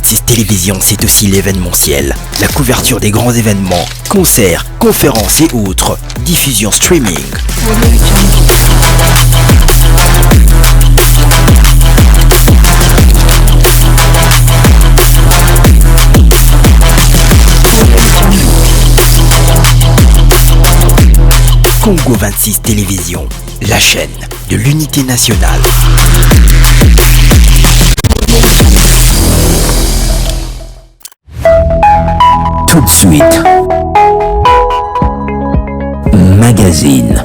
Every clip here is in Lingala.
Go26 Télévision, c'est aussi l'événementiel. La couverture des grands événements, concerts, conférences et autres. Diffusion streaming. Go26 Télévision, la chaîne de l'unité nationale. Tout de suite, magazine.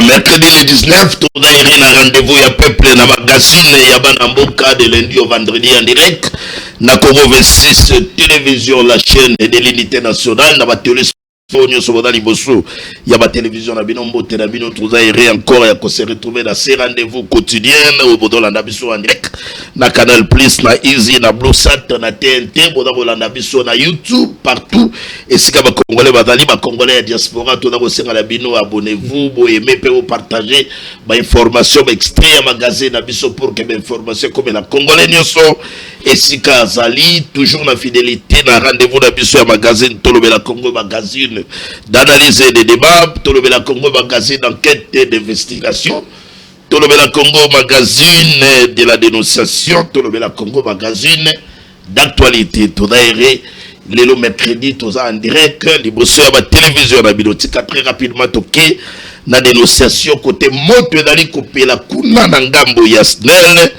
Mercredi le 19, tout a un rendez-vous, il y a peuple dans le magazine, il y a un Mboka de lundi au vendredi en direct. Na Congo 26 télévision, la chaîne de l'unité nationale, na télé il y a ma télévision, tout a encore et se retrouver dans ces rendez-vous quotidiens au Bodola Nabiso en direct. Na Canal Plus, na Easy, na Blue Sat, na TNT, Bodola Nabiso, na YouTube, partout. Et si vous Congolais, vous Congolais, diaspora, tout d'abord, abonnez-vous, vous aimez, vous partagez, ma information, extrait, magazine, Nabiso pour que mes informations comme la Congolais, et si Kazali, toujours la fidélité, na rendez-vous, Nabiso, magazine, tout le Congo, magazine d'analyse et de débat, tout le Congo, magazine d'enquête et d'investigation. Tout le Congo magazine de la dénonciation, tout le Congo magazine d'actualité, tout d'ailleurs, le mercredi, tout ça en direct, les bosses à la télévision, la bibliothèque, très rapidement, toqué, la dénonciation, côté monte d'Ali Kopé, la Kuna Nangambo Yasnel,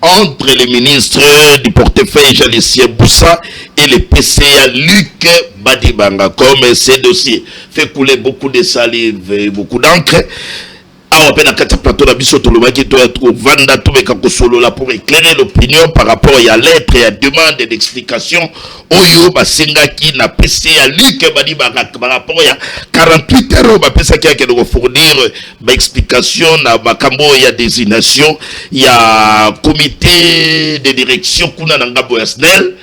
entre les ministres du portefeuille Jalicien Boussa et le PCA Luc Badibanga, comme ces dossiers fait couler beaucoup de salive et beaucoup d'encre. On appelle à plateau la biso tolomaki to vanda to meka solo là pour éclairer l'opinion par rapport à lettre et à demande d'explication oyo basenga ki na PC à Luc Badibanga par rapport à 48 heures ba pesa ki a de fournir ba explication na makambo ya désignation il y a comité de direction kuna na ngabo ya SNEL.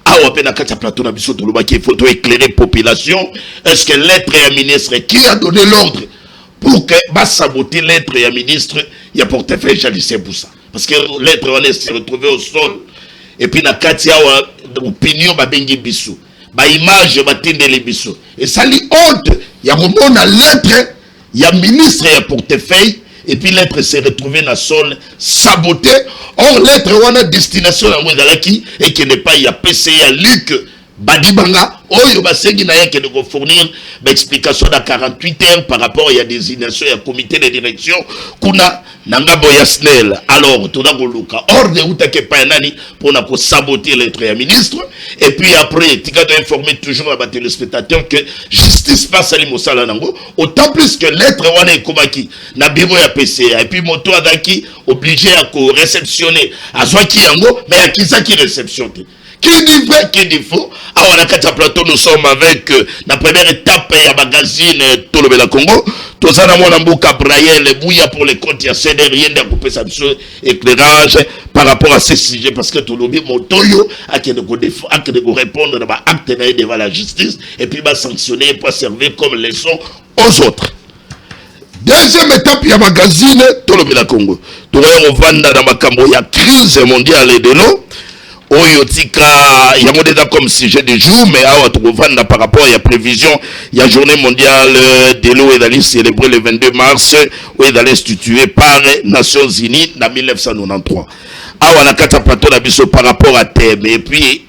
On appelle à plateau la biso tolomaki il faut éclairer population. Est-ce que lettre et ministre qui a donné l'ordre pour que va saboter l'être et un ministre, il y a portefeuille Jalicien Boussa. Parce que l'être on s'est retrouvé au sol. Et puis na katia opinion ba bengi bisu. Ba image ba tindele bisu. Et ça li honte. Il y a moment na lettre, il y a ministre et un portefeuille. Et puis l'être s'est retrouvé dans le sol saboté. Or l'être on a destination à Mouedalaki et qui n'est pas il y a PCA Luc Badibanga. Oyo basengi na yake de fournir explication dans 48 heures par rapport à la désignation et à comité de direction kuna nangabo ya SNEL. Alors tout d'abord luka ordre utake pa nani pour na saboter l'être ya ministre et puis après tika doit informer toujours à téléspectateurs que justice passe à l'imosala nango autant plus que l'être wana ekomaki na bureau ya PCA et puis moto adaki obligé à réceptionner azwaki yango mais akisa qui réceptionne. Qui dit vrai, qui dit faux? Alors, on a quatre plateaux, nous sommes avec la première étape et la magazine tout le Congo. Tout ça, on a beaucoup Brian, le bouilla pour les comptes, il y a rien de couper ça, éclairage par rapport à ces sujets, parce que tout le monde, mon toyo, a qui de répondre à l'acte devant la justice, et puis va sanctionner, pour servir comme leçon aux autres. Deuxième étape, il y a magazine tout le Congo. Tout le monde va dans la crise mondiale et de l'eau. Oyo tika yango déjà comme sujet du jour mais awa to vanda par rapport à la prévision il y a journée mondiale de l'eau et d'aller célébrer le 22 mars où est d'aller institué par Nations Unies en 1993. Awa na kata plateau na biso par rapport à thème et puis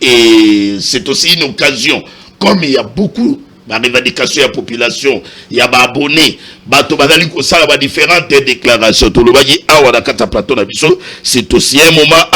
c'est aussi une occasion comme il y a beaucoup la revendication de la population, il y a des abonnés, il y a différentes déclarations. C'est aussi un moment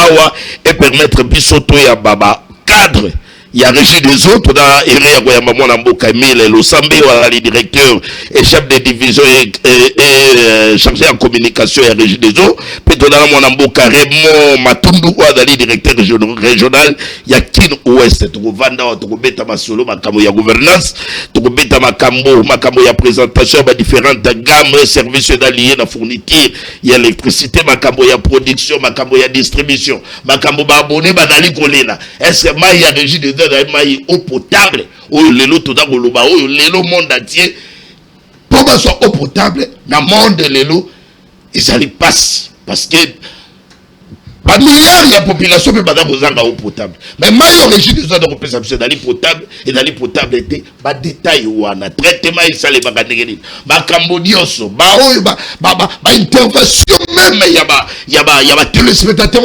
et permettre bisoto ya baba cadre il y a Régie des autres, on a Ere Agoyamamon Amboka Emile Losambe, le directeur et chef de division et chargé en communication et Régie des autres. Puis on a mon Amboka Raymond Matundu, le directeur régional, il y a Kin Ouest, tu vanda, tu beta masolo, makamo ya gouvernance, tu beta makamo ya présentation, différentes gammes de services d'alliés, la fourniture, il y a l'électricité, makamo ya production, makamo ya distribution, makamo ba abonné, badali kolena. Est-ce que il y a Régie des autres, eau potable, ou le lot tout d'abord, ou le lot monde entier, pour que soit eau potable, dans le monde de l'eau, ils allaient passer. Parce que, par milliards, il y a population qui n'a pas eau potable. Mais moi, Régie des autres, c'est dans l'eau potable, et dans l'eau potable, il y a des détails où on a traitement, il s'allait pas gagner. Ma Cambodioso, intervention même, il y a téléspectateurs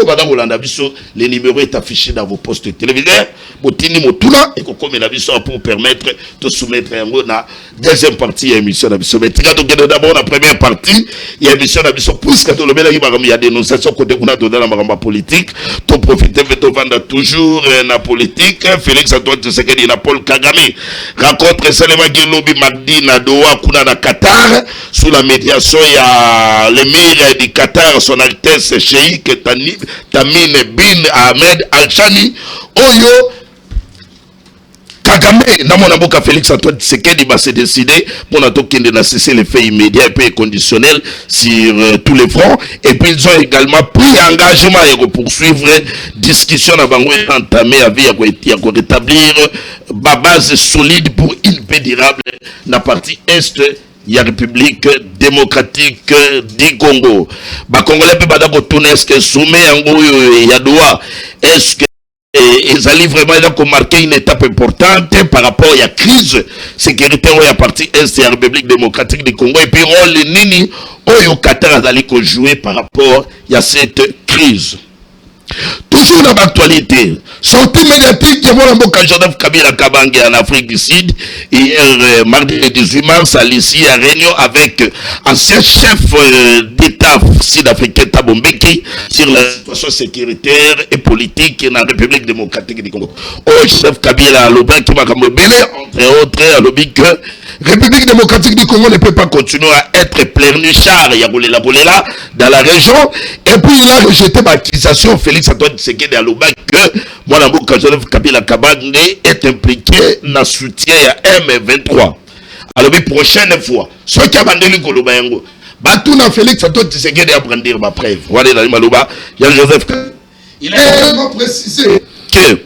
les numéros est affiché dans vos postes téléviseurs. Botini Motula et comme la vision pour permettre de soumettre la deuxième partie de l'émission. Mais d'abord la première partie, il y a l'émission de puisque il y a dénonciation côté de la politique. Tu profites de vendre toujours la politique. Félix Antoine Tshisekedi na Paul Kagame rencontre Salema Gelobi Magdi na Doha kuna na Qatar sous la médiation il y a l'émir du Qatar son Altesse Cheikh Tamim bin Ahmed Al-Thani Oyo Kagame, dans mon avocat Félix Antoine Tshisekedi va se décider pour n'a cesser les faits immédiats et puis conditionnels sur tous les fronts. Et puis ils ont également pris engagement et poursuivre discussion à Bango entamée à vie à rétablir ma base solide pour une paix durable dans la partie est. Il y a République démocratique du Congo. Bah Congolais peut pas d'accord tourner est-ce que sommet en gros il y a droit est-ce que et ils allaient vraiment marquer une étape importante par rapport à la crise sécuritaire où il y a partie est de la République démocratique du Congo et puis rôle nini au Qatar allait jouer par rapport à cette crise. Toujours dans l'actualité, sortie médiatique de mon avocat Joseph Kabila Kabange en Afrique du Sud, hier mardi 18 mars, à l'issue à réunion avec ancien chef d'État sud-africain Thabo Mbeki sur la situation sécuritaire et politique dans la République démocratique du Congo. Au chef Kabila Aloba qui m'a comme entre autres, Alobi que République démocratique du Congo ne peut pas continuer à être pleurnichard dans la région. Et puis il a rejeté ma accusation Félix Antoine Tshisekedi Aloba que mon amour Joseph Kabila Kabange est impliqué dans le soutien à M23. Alors prochaine fois, ce qui a bandé le Koloba Yango, Batuna Félix Antoine Tshisekedi a brandir ma preuve. Voilà dans Maloba, il y a Joseph. Il a également précisé que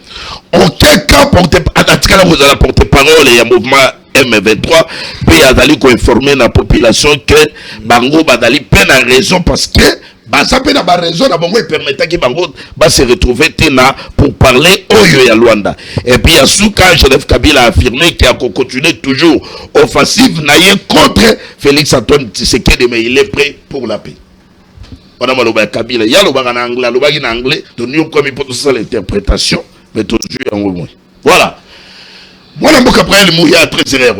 aucun cas porté vous allez porter parole et un mouvement M23 puis Azali ko informer la population que Bango Badali peine à raison parce que ça peut avoir raison à Bango et permettre que Bango va se retrouver pour parler Oyo ya Luanda. Et puis Asuka Joseph Kabila a affirmé qu'il a continué toujours offensive naïe contre Félix Antoine Tshisekedi mais il est prêt pour la paix. On a maloba Kabila, il y a l'oba en anglais, l'oba en anglais, donc nous comme il peut ça l'interprétation, mais toujours en moins. Voilà. Moi, je après le mouillard très sérieux.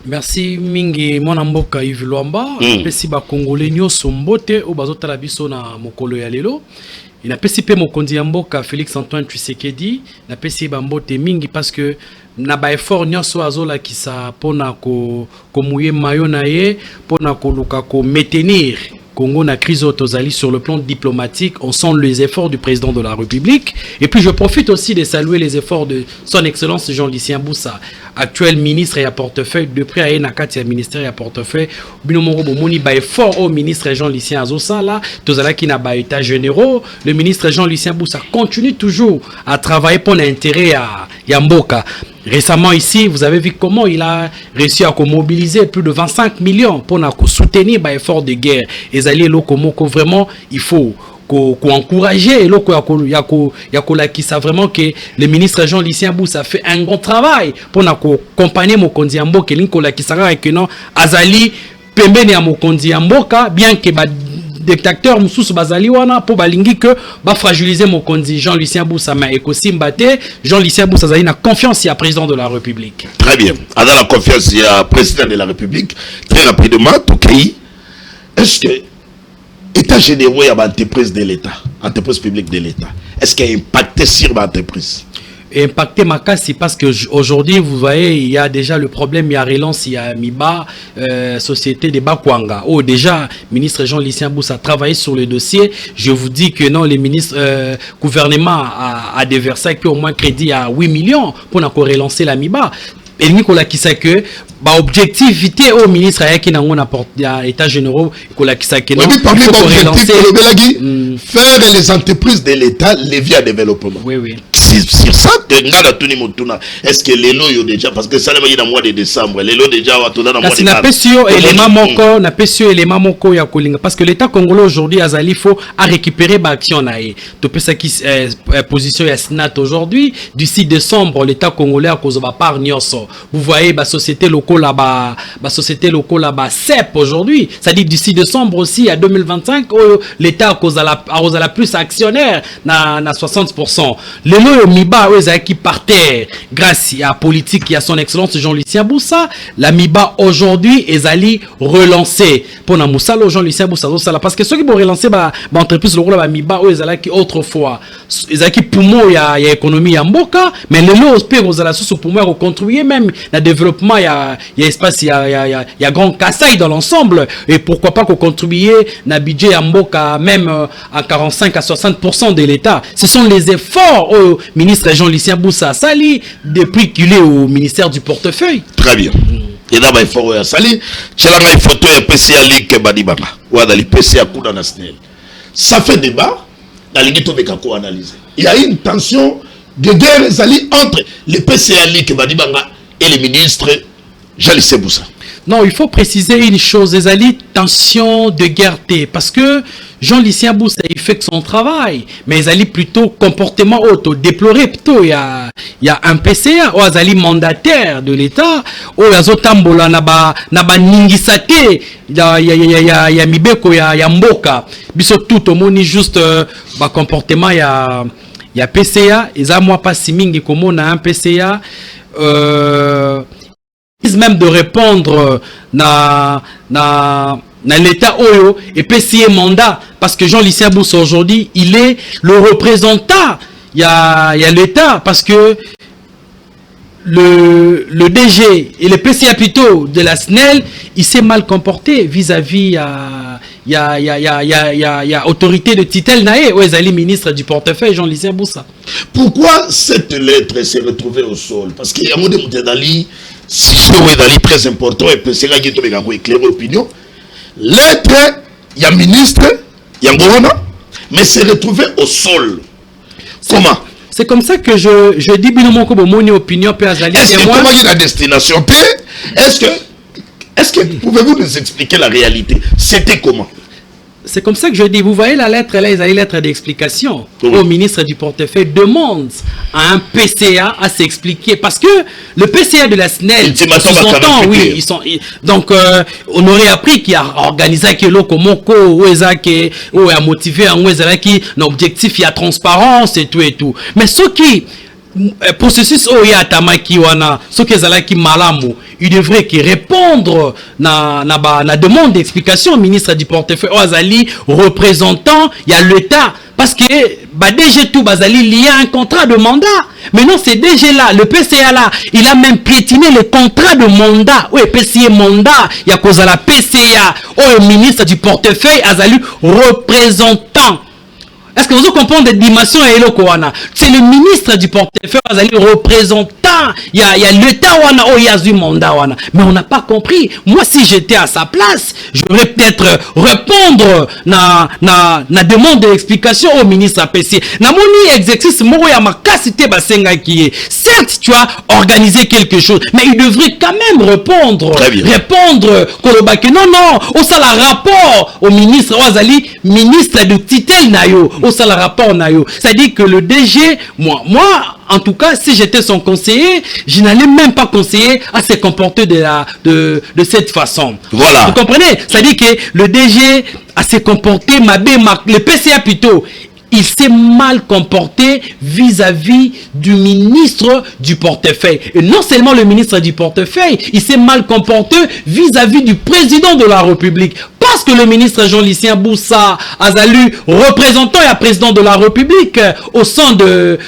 Merci mingi mwana mboka Yves Luamba pesi ba congolais nyoso mbote o bazotala biso na mokolo ya lelo ina pesi pe mokonzi ya mboka Félix Antoine Tshisekedi na pesi ba mbote mingi parce que na ba effort nyoso azola kisa pona ko mouiller mayo na ye pona ko luka ko maintenir Congo na crise autosali sur le plan diplomatique, on sent les efforts du président de la République. Et puis je profite aussi de saluer les efforts de son excellence Jean-Lucien Boussa, actuel ministre et à portefeuille, de près à Enakati, ministère et à portefeuille. Binomoro Bomoni, ba effort au ministre Jean-Lucien Azosa, là, Tozala qui n'a pas état généraux. Le ministre Jean-Lucien Boussa continue toujours à travailler pour l'intérêt à Yamboka. Récemment ici, vous avez vu comment il a réussi à mobiliser plus de 25 millions pour soutenir l'effort de guerre. Et alliés locaux, vraiment, il faut encourager et qui savent vraiment que le ministre Jean-Lucien Boussa fait un grand travail pour accompagner Mokonzi Amboka qui sera que non Azali pembeni ya Mokonzi Amboka bien que dictateur Moussous Bazali wana pour balingi que ba fragiliser Mokonzi Jean-Lucien Boussa mais Ekosimbaté Jean-Lucien Boussa a une confiance il y a président de la République. Très bien. A la confiance il y a président de la République très rapidement tout pays. Est-ce que État généraux il y a entreprise de l'État, entreprise publique de l'État. Est-ce qu'il a impacté sur l'entreprise? impacté Makassi parce que aujourd'hui, vous voyez, il y a déjà le problème, il y a relance, il y a Miba, société de Bakwanga. Oh, déjà, ministre Jean Lucien Boussa a travaillé sur le dossier. Je vous dis que non, les ministres, gouvernement a déversé au moins crédit à 8 millions pour relancer la Miba. Et Nicolas qui sait que objectivité au ministre qui n'a pas état généraux qui sait que non faire les entreprises de l'État levier à développement. Oui, oui. Sur ça, est-ce que les lots déjà parce que ça le mois de décembre, les lots déjà dans le mois de décembre. Parce que l'État congolais aujourd'hui il faut récupérer l'action to pesa qui position ya Sénat aujourd'hui du 6 décembre l'État congolais a cause ba part nyonso. Vous voyez la société locale là-bas, CEP aujourd'hui, ça dit du 6 décembre aussi à 2025 l'État a cause la plus actionnaire na 60%. Les lots Miba qui partait grâce à la politique et à son excellence Jean-Lucien Boussa, la Miba aujourd'hui est allée relancer pour na Moussalo Jean-Lucien Boussa parce que ceux qui vont relancer entreprise le rôle Miba qui autrefois ils qui poumon il y a économie en Mboka mais les lots peut vous la source pour moi contribuer même le développement il y a espace il y a grand Kassai dans l'ensemble et pourquoi pas qu'on contribuer na budget en Mboka même à 45 à 60% de l'État. Ce sont les efforts au ministre Jean-Lucien Boussa Sali depuis qu'il est au ministère du portefeuille. Très bien. Et là, il faut Sali. Tu as une photo de PCA Ligue Badibanga. Ou dans le PCA Kouda National. Ça fait débat. Dans les guitos de Kako analysé. Il y a une tension de guerre Sali entre le PCA Ligue Badibanga et le ministre Jean-Lucien Boussa. Non, il faut préciser une chose, les alliés, tension de guerre, parce que Jean-Lucien Boussa, il fait son travail, mais les alliés plutôt comportement auto, déploré plutôt, il y a un PCA, ou les alliés mandataires de l'État, ou les autres tambola, naba ningisate, il y a Mibeko, il y a Mboka, biso tout au monde, juste, comportement, il y a PCA, et ça, moi, pas si mingi, comme on a un PCA, même de répondre na l'état Oyo et PCA mandat parce que Jean-Lucien Boussa aujourd'hui il est le représentant il y a l'état parce que le DG et le PCA plutôt de la SNEL il s'est mal comporté vis-à-vis il y a autorité de titel naé ou les ministre du portefeuille Jean-Lucien Boussa. Pourquoi cette lettre s'est retrouvée au sol? Parce qu'il y a un mot de Moutedali si c'est très important et que c'est là qui est éclairer l'opinion. Lettre, il y a ministre, il y a Ngorona, mais c'est retrouvé au sol. Comment? C'est comme ça que je dis bien mon opinion peut Azali. Est-ce que comment il y a la destination P? Est-ce que pouvez-vous nous expliquer la réalité? C'était comment? C'est comme ça que je dis, vous voyez la lettre là, ils ont une lettre d'explication au ministre du portefeuille demande à un PCA à s'expliquer parce que le PCA de la SNEL, sous-entend, oui, ils sont donc on aurait appris qu'il a organisé que l'eau comme ou a motivé un qui l'objectif il y a transparence et tout, mais ceux qui processus oya tamaki wana soki ezalaki malamu il devrait qui répondre na demande d'explication au ministre du portefeuille Azali représentant il y a l'État parce que DG tout bazali lié à un contrat de mandat mais non c'est DG là le PCA là il a même piétiné le contrat de mandat oui PCA mandat il y a cause à la PCA au ministre du portefeuille Azali représentant. Est-ce que vous comprenez des dimensions et c'est le ministre du portefeuille, le représentant, il y a l'État ou il y a du mandat. Mais on n'a pas compris. Moi, si j'étais à sa place, j'aurais peut-être répondre na demande d'explication au ministre APC. Na moni exercice moro ya makasité basenga qui est. Certes, tu as organisé quelque chose, mais il devrait quand même répondre. Répondre kolobaki non, au sala rapport au ministre Ouazali, ministre de titel nayo. Ça le rapport nayo. C'est-à-dire que le DG, moi, en tout cas, si j'étais son conseiller, je n'allais même pas conseiller à se comporter de cette façon. Voilà. Vous comprenez? C'est-à-dire que le DG a se comporté, le PCA plutôt, il s'est mal comporté vis-à-vis du ministre du portefeuille. Et non seulement le ministre du portefeuille, il s'est mal comporté vis-à-vis du président de la République. Parce que le ministre Jean-Lucien Boussa a salué représentant et président de la République au sein de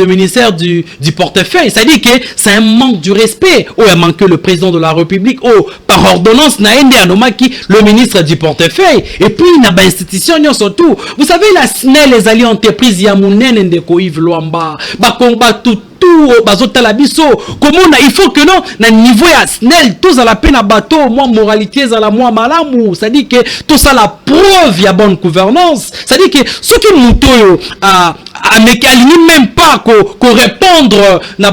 ministère du portefeuille. C'est-à-dire que c'est un manque du respect. Il a manqué le président de la République. Par ordonnance, le ministre du portefeuille. Et puis, il y a une institution surtout. Vous savez, la SNEL, les alliés entreprises, il y a Yves Luamba, il faut que non, na niveau ya SNEL, tous à la peine à bateau, moi moralité à la moi malamou, ça dit que tout ça la preuve y a bonne gouvernance, ça dit que ce qui nous même pas qu'on répondre na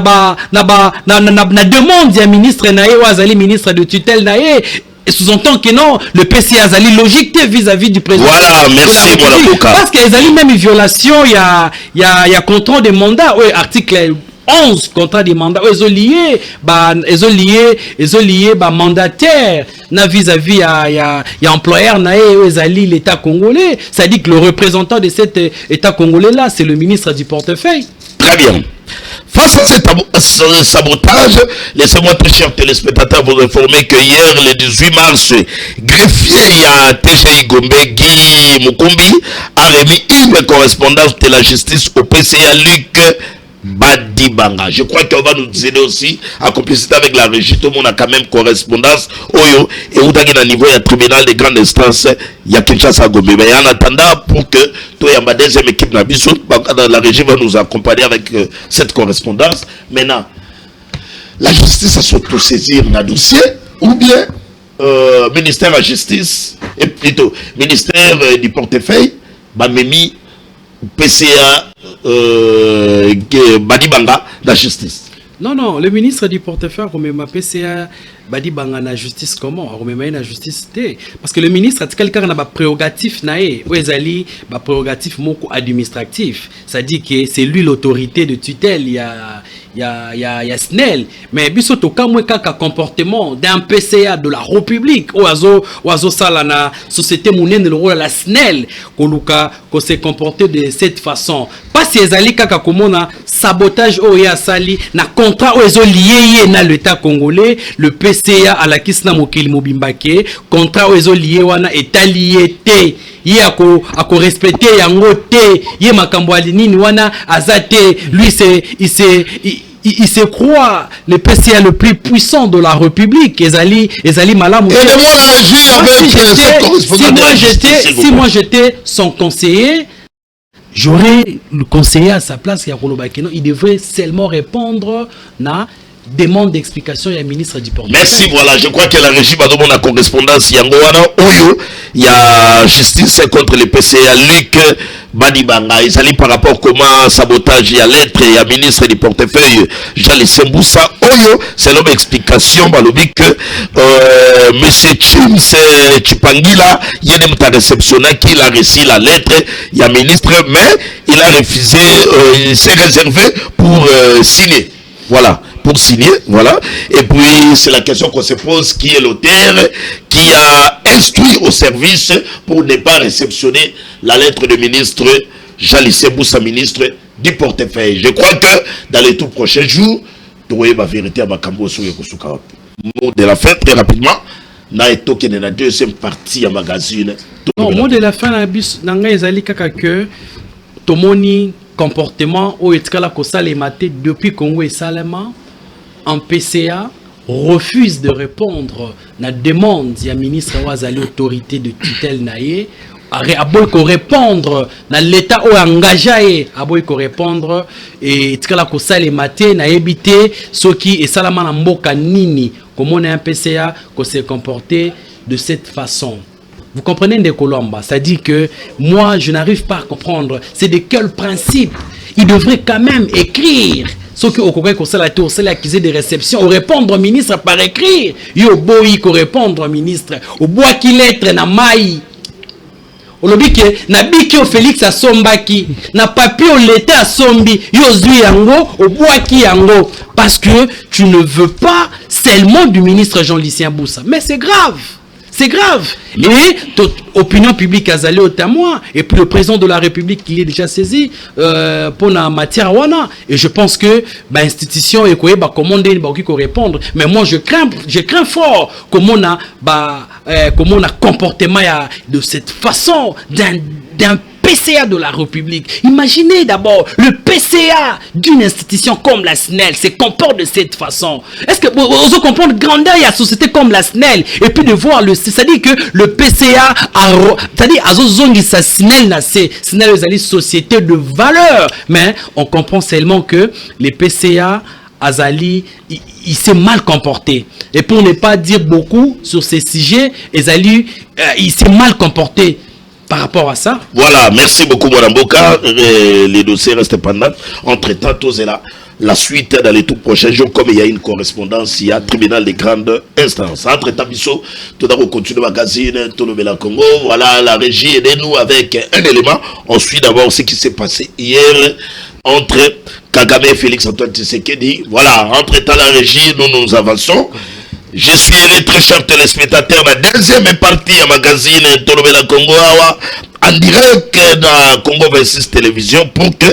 demande du ministre naé ou azali ministre de tutelle naé. Et sous-entend que non, le PC Azali logique vis-à-vis du président. Voilà, merci mon parce que Azali même une violation, il y a contrat de mandat, oui, article 11 contrat de mandat, ils ont lié mandataire na vis-à-vis il y a employeur naé Azali l'État congolais, ça dit que le représentant de cet État congolais là, c'est le ministre du portefeuille. Très bien. Face à ce sabotage, laissez-moi très chers téléspectateurs vous informer que hier, le 18 mars, greffier à Téché Gombe Guy Mukumbi a remis une correspondance de la justice au PCA Luc Badibanga. Je crois qu'on va nous aider aussi à compliciter avec la régie. Tout le monde a quand même correspondance. Oyo, et où dans le niveau, il y a tribunal de grande instance, il y a Kinshasa Gombe. Mais en attendant, pour que toi, il y a ma deuxième équipe, la régie va nous accompagner avec cette correspondance. Maintenant, la justice a s'auto-saisir dans le dossier, ou bien ministère de la justice, et plutôt ministère du portefeuille, Bamemi, PCA, Badibanga, la justice. Non, le ministre du portefeuille, comme ma PCA, Badibanga, la justice, comment? La justice, parce que le ministre a quelqu'un qui a prérogatif, prérogatif administratif. Ça dit que c'est lui l'autorité de tutelle, il y a SNEL. Mais biso to kamwe kaka comportement d'un PCA de la République, oazo salana société monene le rôle la SNEL, ko se comporter de cette façon. Pas si ezali kaka komona sabotage oya sali na contrat ozo lié na l'État congolais, le PCA à la kisna mokili mobimbake, contrat ozo lié wana est lié té. Il a respecté yango te ye makambo alinini wana azate lui il se croit le PCA le plus puissant de la République. Ezali Malam. Et de moi agir avec cette correspondance. Si moi j'étais son conseiller, j'aurais le conseiller à sa place. Il devrait seulement répondre na demande d'explication et ministre du portefeuille. Merci, voilà, je crois que la régie va demander la correspondance. Il y a justice contre le PCA Luc Badibanga. Il s'agit par rapport à comment sabotage, il y a lettre, il y a ministre du portefeuille, Jali Semboussa. C'est l'homme explication, Balobi, que monsieur Chims Chipangila, il y a des réceptionné qu'il a reçu la lettre, il y a ministre, mais il a refusé, il s'est réservé pour signer. Voilà. Pour signer, voilà. Et puis, c'est la question qu'on se pose, qui est l'auteur, qui a instruit au service pour ne pas réceptionner la lettre du ministre Jalissé Boussa, ministre du portefeuille. Je crois que dans les tout prochains jours, tu vois ma vérité à ma cambo sur Yokosuka. Mot de la fin, très rapidement, na etoke na deuxième partie à magazine. Non, mot de la fin, nanga ezali kaka que tomoni comportement au etkala kosala maté depuis Congo et Salema. En PCA refuse de répondre à la demande du ministre Ouazali autorité de tutelle naïe a beau répondre dans l'état où engagé a beau répondre et tkala ko sale maté na éviter ce qui est salama na mboka nini comment on est un PCA qu'on s'est comporté de cette façon. Vous comprenez de Colomba, ça dit que moi je n'arrive pas à comprendre c'est de quel principe il devrait quand même écrire. Ce qui au Congrès qu'on la tour, c'est l'accusé de réception, au répondre au ministre par écrit. Yo boy ko répondre au ministre. Au bois qui lettre na maï. Au lobby que na biki au Félix a sombaki, na papier au l'état a sombi. Yo zui yango, au bois qui yango. Parce que tu ne veux pas seulement du ministre Jean-Lucien Boussa. Mais c'est grave. C'est grave. Et l'opinion publique a allé au témoin. Et puis le président de la République, il est déjà saisi pour la matière. Et je pense que l'institution est comment on répondre. Mais moi, je crains fort comment on a comportement de cette façon d'un PCA de la République. Imaginez d'abord le PCA d'une institution comme la SNEL se comporte de cette façon. Est-ce que vous comprenez grandeur il y a une société comme la SNEL et puis de voir c'est-à-dire que le PCA c'est-à-dire sa SNEL est une société de valeur, mais on comprend seulement que les PCA Azali, il s'est mal comporté. Et pour ne pas dire beaucoup sur ces sujets, Azali, il s'est mal comporté. Par rapport à ça. Voilà, merci beaucoup Mwanamboka. Les dossiers restent pendants. Entre-temps, tout est là. La suite dans les tout prochains jours, comme il y a une correspondance, il y a tribunal de grande instance. Entre-temps, tout d'abord, continue le magazine, tout le Bela Congo. Voilà, la régie aidez-nous avec un élément. On suit d'abord ce qui s'est passé hier entre Kagame et Félix Antoine Tshisekedi. Voilà, entre-temps, la régie, nous avançons. Je suis les très chers téléspectateurs, la deuxième partie à magazine Tolobela Congo en direct dans Congo 26 télévision pour que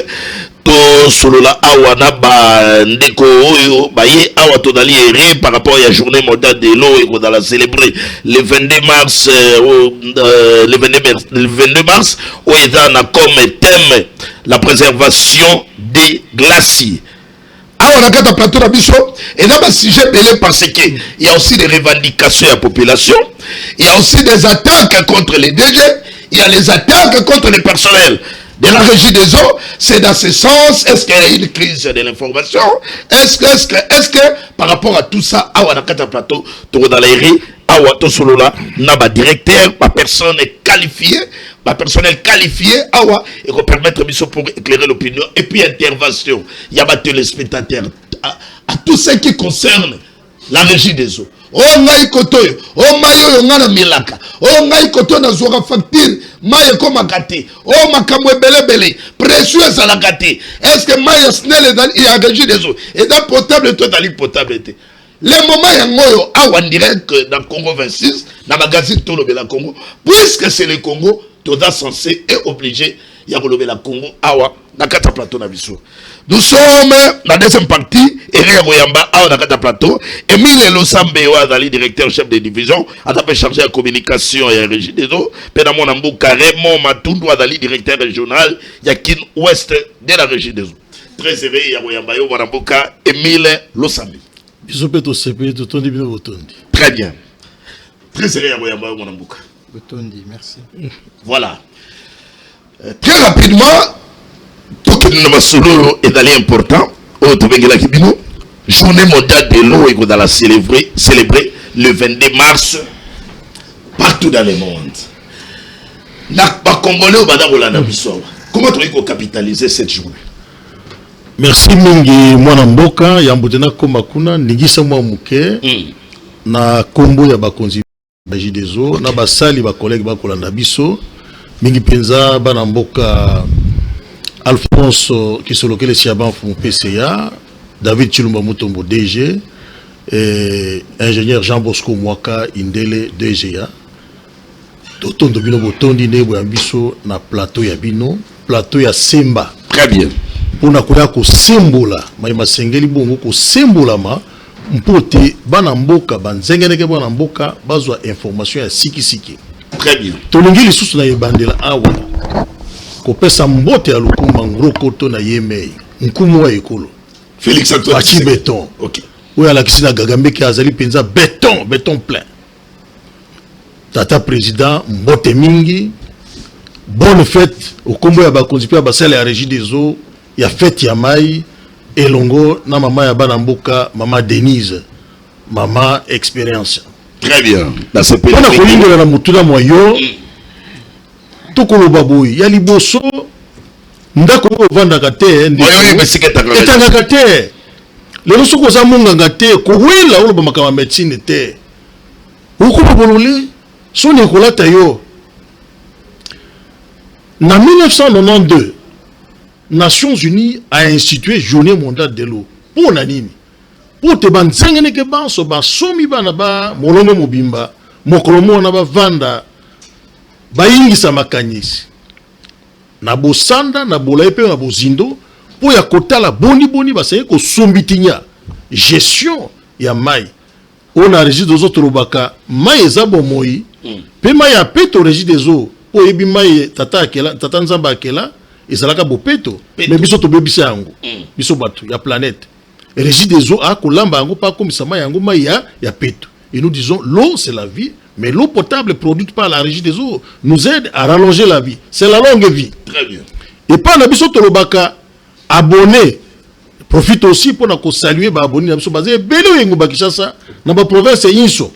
to solola awana ba ndeko oyo ba ye awa to dali ere par rapport à la journée mondiale de l'eau et qu'on a célébré le 22 mars le 22 mars où est dans comme thème la préservation des glaciers. On a un plateau d'ambition et là, un sujet belé parce qu'il y a aussi des revendications de la population, il y a aussi des attaques contre les DG, il y a les attaques contre les personnels de la régie des eaux. C'est dans ce sens, est-ce qu'il y a une crise de l'information? Est-ce que par rapport à tout ça, on a un plateau, tout dans les rues, on a un directeur, ma personne qualifiée, ma personnel qualifié, et qu'on permettre pour éclairer l'opinion, et puis intervention. Il y a des téléspectateurs à tout ce qui concerne la régie des eaux. Oh ngai kotoyo, oh mayo ngana milaka, oh ngai koto na zora facture, maye ko makate, oh makamwe bele précieux à la gâté. Est-ce que maye snel est à régie des eaux? Et dans potable toi dans potable. Les moments yangoyo awa direct dans Congo 26, dans le magazine Tolobela Congo, puisque c'est le Congo, tout est censé et obligé ya Tolobela Congo awa na kata plateau na biso. Nous sommes dans la deuxième partie et Royamba awa na kata plateau. Emile Losambe Ouazali, directeur chef de division, a tapé chargé de communication et régie des eaux. Pédamon Nambuka Raymond Matundu Ouazali, directeur régional Yakin Ouest de la régie des eaux. Très heureux ya Royamba yo Nambuka Emile Losambe. Très bien. Très sérieux, merci. Voilà. Très rapidement, tout est d'aller important. Journée mondiale de l'eau et qu'on a célébré le 22 mars partout dans le monde. Comment tu peux capitaliser cette journée? Merci mingi mwana mboka ya mbutena koma kuna ningisa mwa muke na kombo ya bakonzi baji dezo na basali ba collègue ba kolanda biso mingi penza bana mboka Alphonse Kisolokele Chiaban fu PCA, David Chilumba Mutombo DG et ingénieur Jean Bosco Mwaka Indele DGA. Totondo bino botondi nebo ya biso na plateau ya bino, plateau ya Semba. Très bien. Pour na koya ko sembola mai masengeli bongo ko sembola ma mpote bana mboka banzengeneke bana mboka bazwa information ya siki. Très bien. Tolingi lisusu na yebandela awa ko pesa mbote ya lukumba ngroko to na yemei nkumu wa ekolo Félix Antoine Achi béton. OK. Oya la kisina Gagambe ki azali penza béton plein. Tata président mbote mingi. Bonne fête au combo ya bakonzi pe basala ya régie des eaux. Ya fête ya mai elongo na mama ya bana mboka mama Denise mama expérience. Très bien. Dans ce pays. On a connu na mutuna moyo tokolo baboy ya liboso ndako vanda kate ndi moyo besiketa kate lelo soko za munga ngate ko wela ulo ba makama médecine te ukuba bolole soni kolata yo na 1992 Nations Unies a institué Journée mondiale de l'eau. Pour nanini? Pour te banzengene ke banso ba somi bana ba molongo mobimba mokolomo na bavanda bayingisa makanisi na bosanda na bolayi pe na bozindo po ya kotala boni basaye ko sombitinya gestion ya mai ona régis des autres robaka mai eza bomoi pe mai ya peto régis des eaux po ebi mai tata nzamba akela ezalaka bopeto mais biso tobebisa yango biso bato ya planète régis des eaux a kolamba yango pa komisa mai yango mai ya peto et nous disons l'eau c'est la vie. Mais l'eau potable produite par la régie des eaux nous aide à rallonger la vie. C'est la longue vie. Très bien. Et par Nabiso Tolobaka, abonné, profite aussi pour nous saluer, abonné Nabiso Bazé, Belo Yenguba Kishasa, dans la province Inso.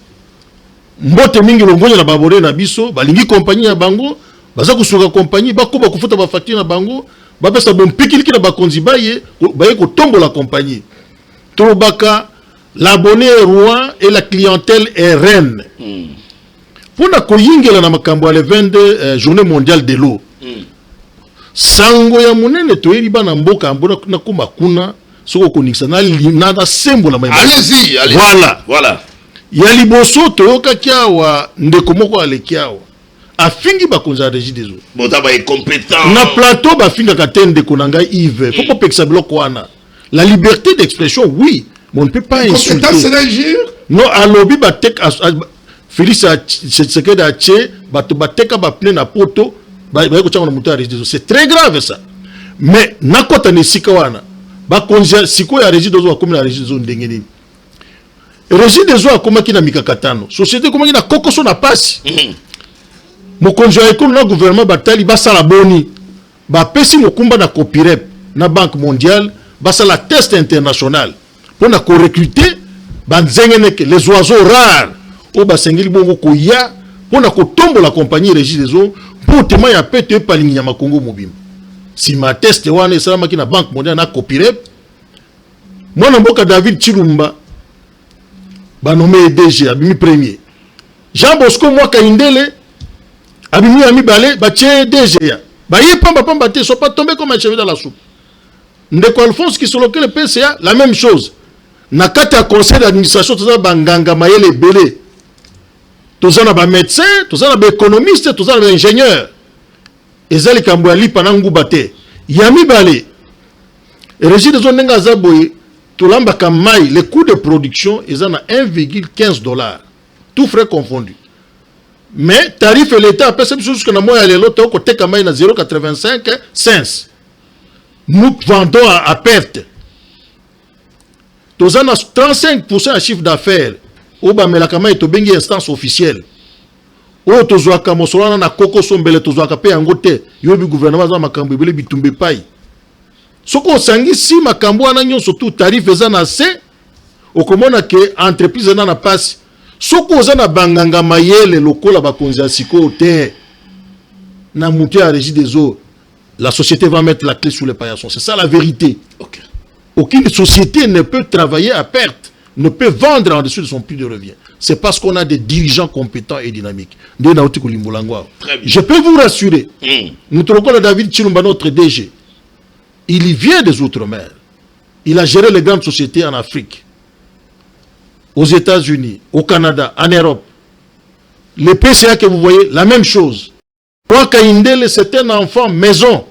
Mbote mingi longonya na babore Nabiso, balingi compagnie na bango, baza kusuka compagnie, bako bakufuta ba facture na bango, ba pesa bon pikiliki na bakonzi baye ko tombo la compagnie. Tolobaka, l'abonné est roi et la clientèle est reine. Pour la koyingela na makambo le 22 journée mondiale de l'eau. Sango ya munene to eri bana mboka mbona na kuma kuna soko konisa na sembo la maïma. Allez-y. Voilà. Ya liboso to yoka kiawa ndeko moko ale kiawa. Afingi bakonza régie des eaux. Bon ça va être compétent. Na plateau ba finga katende konanga Yves. Faut pas peksa biloko wana. La liberté d'expression oui, mais on ne peut pas insulter. Compétence c'est d'agir. Non, à lobby ba tek Félix Tshisekedi a tché, bateka ba plein na poto, c'est très grave ça. Mais nakota ne sikawana, ba konja siko ya régie des eaux comme la régie des eaux ndengeni. Régie des eaux akoma ki na mikakatano. Société koma ki na kokoso na pasi. Mo konja ekolo na gouvernement batali ba sala boni. Ba pesi mokumba na copirep na Banque mondiale, ba sala test international pour na ko recruter ba nzengeneke les oiseaux rares. Oba sengeli bongo koya pona kotombo la compagnie régie des eaux pour témoin ya pete palingi ya makongo mobim. Si ma test wana salama ki na Banque mondiale na copirep mwana mboka David Chilumba ba nommé DG abimi premier. Jean Bosco Mwaka Indele abimi ami balé ba tché DG ya. Ba yé pamba te so pas tombé comme un cheveu dans la soupe. Ndeko Alphonse qui soloke le PCA la même chose. Na kati ya conseil d'administration toza banganga mayele belé. Tous en a médecin, tous en a économiste, tous en a ingénieur. Et ça les Kambouali pendant Ngoubate. Yami Balé. Et régie de zone Ngazaboye, tout l'amba Kamaï, les coûts de production, ils en a 1,15 $. Tout frais confondus. Mais tarif et l'État, après c'est juste que nous avons l'autre côté Kamaï na 0,85 cents. Nous vendons à perte. Tous en a 35% à chiffre d'affaires. Oba melakama ito bengi instance officielle. O tozwaka mosolana na koko sombele tozwaka pe yangote yobi gouvernement za makambo ebele bitumbe pai. Soko sangi si makambo ana nyonso tout tarif eza na se okomona ke entreprise na passe. Soko oza na banganga mayele lokola bakonzi ya siko te na muté à régie des eaux. La société va mettre la clé sous les paillassons. C'est ça la vérité. Okay. Aucune société ne peut travailler à perte, ne peut vendre en dessous de son prix de revient. C'est parce qu'on a des dirigeants compétents et dynamiques. Je peux vous rassurer, notre David Chilumba, notre DG, il y vient des Outre-mer. Il a géré les grandes sociétés en Afrique, aux États-Unis, au Canada, en Europe. Les PCA que vous voyez, la même chose. Mwaka Indele, c'est un enfant maison,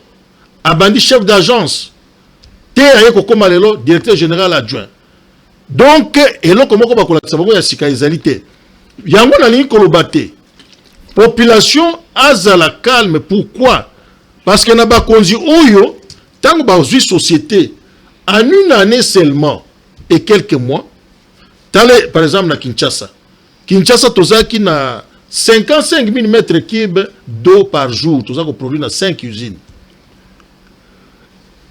abandi chef d'agence. Directeur général adjoint. Donc, et là, comment on va collaborer avec la égalité? Yango na ligne kolobate. Population azala calme. Pourquoi? Parce que na ba konzi oyo, tant que ba société, en une année seulement et quelques mois, par exemple na Kinshasa. Kinshasa tozaki na 55 000 mètres cubes d'eau par jour. Tozaki produit na 5 usines.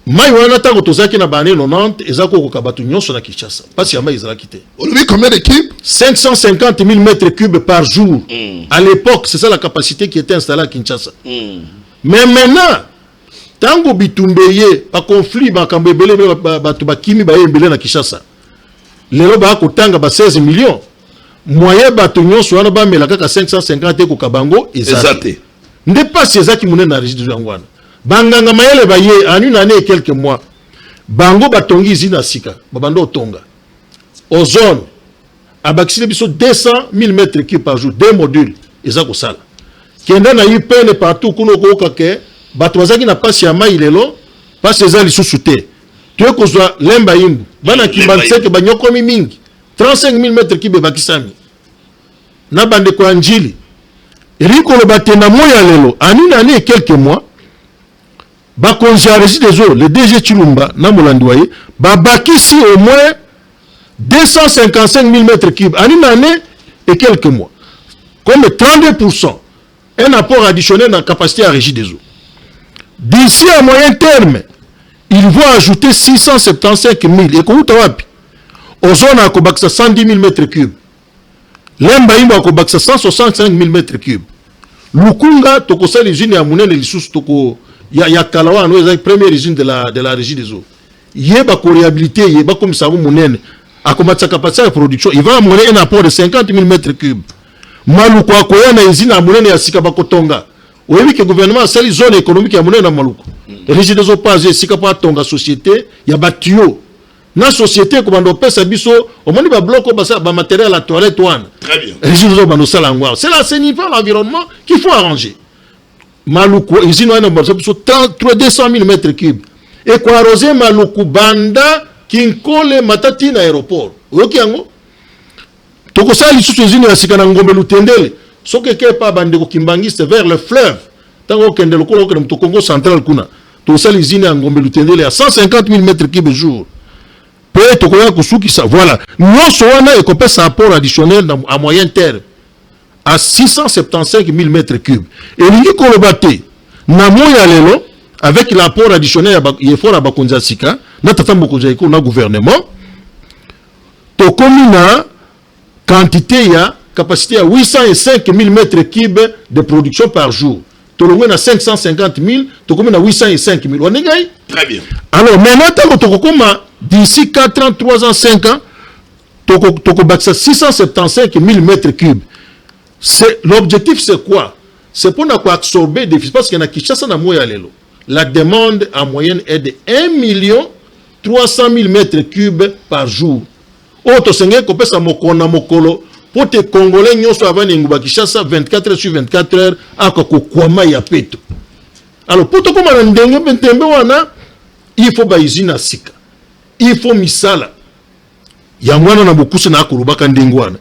Mai wana tango tozaki na bane 90 ezako ko kabatu nyonso na Kinshasa parce ya mai ezalaki te. Aujourd'hui combien d'équipes? 550 000 mètres cubes par jour. À l'époque, c'est ça la capacité qui était installée à Kinshasa. Mais maintenant, tango bitumbeye pa conflit ba kambebele ba kimi ba yembele na Kinshasa. Lelo ba ko tanga ba 16 millions. Moyen ba to nyonso wana ba mela kaka 550 ko kabango ezate. Nde pas ezaki munene na régie de Zangwana. Banganga mayele baye en une année et quelques mois. Bango batongi zina sika, babando tonga. Ozone, abakisile biso 200 000 mètres cubes par jour, 2 modules eza ko sala. Kenda na IPN partout kuno ko kake bato bazaki na passe ya mai lelo, passe eza lisusu te. Tu ko zwa lemba yimbu, bana kimbanseke banyokomi mingi, 35 000 mètres cubes bakisami. Na bande ko anjili. Riko le batena moya lelo, anina ne quelques mois, bakonzi a régi des eaux, le DG Chilumba, na molandiwaye, bakisi au moins 255 000 mètres cubes, anina année et quelques mois. Comme 32%, un apport additionnel dans la capacité à régir des eaux. D'ici à moyen terme, ils vont ajouter 675 000. Et comment tu vas? Aux zones à Kobaksa 110 000 mètres cubes. Lemba Imbo à Kobaksa 165 000 mètres cubes. Lukunga, toko sa l'usine à Mounen et l'issous toko. Ya Kalawa, nous la première usine de la régie des eaux. Yeba ko réhabilité, yeba comme ça Mounen. À combattre sa capacité de production, il va amener un apport de 50 000 mètres cubes. Maluko a koya na usine à Mounen et à Sikabakotonga. Oui, que le gouvernement a une zone économique à Mounen à Maluko. Régie des eaux pas, Sikabakotonga société, il y a batio. Na société comme on peut sabiso au moins ba bloc ba matériel à la toilette one. Très bien. C'est là ce niveau l'environnement qu'il faut arranger. Maluku usine wana basabiso 200 000 mètres cubes. Et quoi arroser Maluku banda kinkole matati na aéroport. OK yango. Toko sali sous usine ya sikana ngombe lutendele. Soke ke pa bande ko kimbangiste vers le fleuve. Tango kende lokolo ko mu Congo central kuna. Toko sali usine ya ngombe lutendele à 150 000 mètres cubes jour. Voilà. Nous avons un apport additionnel à moyen terme à 675 000 mètres cubes. Et nous avons avec l'apport additionnel à Bakonza Sika, notre gouvernement, nous avons quantité, capacité à 805 000 mètres cubes de production par jour. Nous avons 550 000, nous avons 805 000. Très bien. Alors, maintenant, d'ici 4 ans, 3 ans, 5 ans, Toko Baksa 675 000 mètres cubes. L'objectif, c'est quoi? C'est pour absorber des déficits. Parce qu'il y a Kinshasa na moya lelo. La demande en moyenne est de 1 300 000 mètres cubes par jour. Autre Seigneur, Kopesa Mokona Mokolo, pour te Congolais, nous avons un Kinshasa 24 heures sur 24 heures, à Kokwama ya Peto. Alors, pour te commander, il faut baïzina sika. Il faut misala. Yangwana na bokusa na akurubaka ndengwana.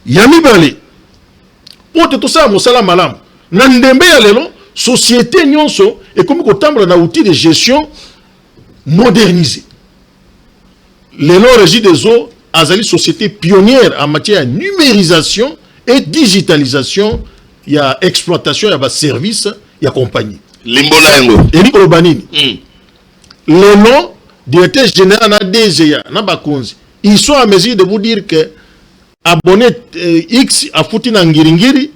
Yamibale. Pote to sa mosala malamu. Na ndembe ya lelo, société nyonso et comme kotambula na outil de gestion modernisé. Lelo Régie des eaux azali société pionnière en matière de numérisation et digitalisation, il y a exploitation, il y a bas service, il y a compagnie. Limbola yango. Eni kolobanini. Lelo directeur général na DGA na bakonzi, ils sont à mesure de vous dire que abonné X a foutu na ngiringiri,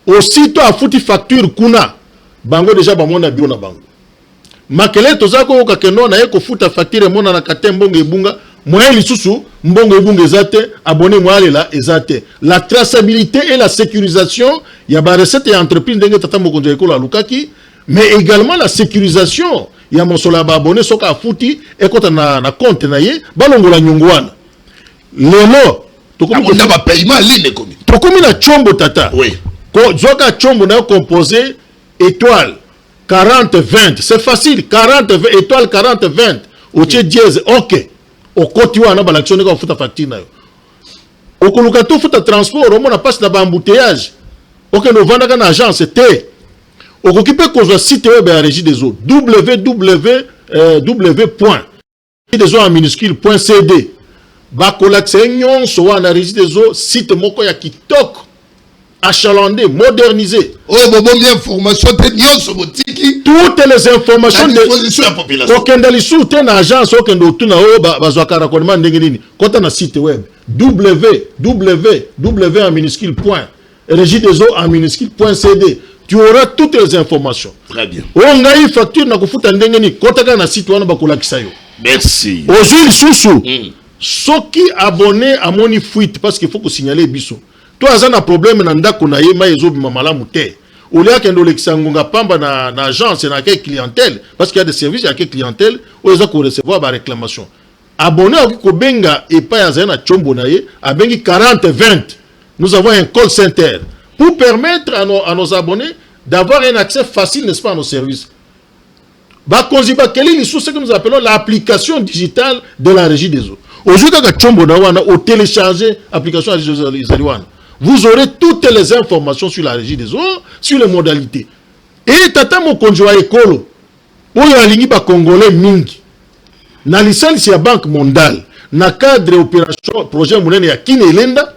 aussitôt a foutu facture kuna bango déjà ba mona bio na bango makele tozako ko keno na yeko futa facture mona na katembongo ebunga moyen lisusu mbongo ebunga ezate abonné mwalela ezate. La traçabilité et la sécurisation ya ba recette et entreprise ndenge tata mokonzo ekola lukaki, mais également la sécurisation ya monsola ba abonné soka futi ekota na compte na ye balongola nyungwana lelo tokomi na ba paiement ligne komi tokomi na chombo tata. Oui. Zoka chombo na composé étoile 40-20. C'est facile. 40 étoile 40-20. Au tché dièse. Ok. Au côté où on a l'action de la facture. Au colocato futa transport. On a passé dans l'embouteillage. Ok, nous vendons une agence. C'était. Au occupé qu'on site web à la Régie des eaux. www. Des eaux en minuscule.cd. Bakolaxé nyon soit la Régie des eaux. Site moko ya kitok. Achalandé, modernisé. Oh, bon, bien information, toutes les informations de la population. Aucun d'alisou, t'es une agence, aucun d'autre, quand on a site web, www en minuscule point, Régie des eaux en minuscule.cd, tu auras toutes les informations. Très bien. On a une facture, on a fait quand on a un site web, merci. Aujourd'hui, sous ceux qui abonnés à mon fuite, parce qu'il faut que signaler Bissot. Toi, tu as un problème dans le monde, tu au lieu qu'un olexangonga pamba na agence, il y a clientèle, parce qu'il y a des services, il y a clientèle, où ils ont recevoir des réclamations. abonné à Kobenga et pas à Zena Chombonaye, à Bengi 40-20. Nous avons un call center pour permettre à nos abonnés d'avoir un accès facile, n'est-ce pas, à nos services. Quel est ce que nous appelons l'application digitale de la régie des eaux. Aujourd'hui, quand vous téléchargez l'application de la régie des eaux, vous aurez toutes les informations sur la régie des eaux, sur les modalités. Et tata mo konjoa ekolo, oyo alingi ba congolais mingi. Na licence ya Banque mondiale, na cadre opération projet munene ya Kinelenda,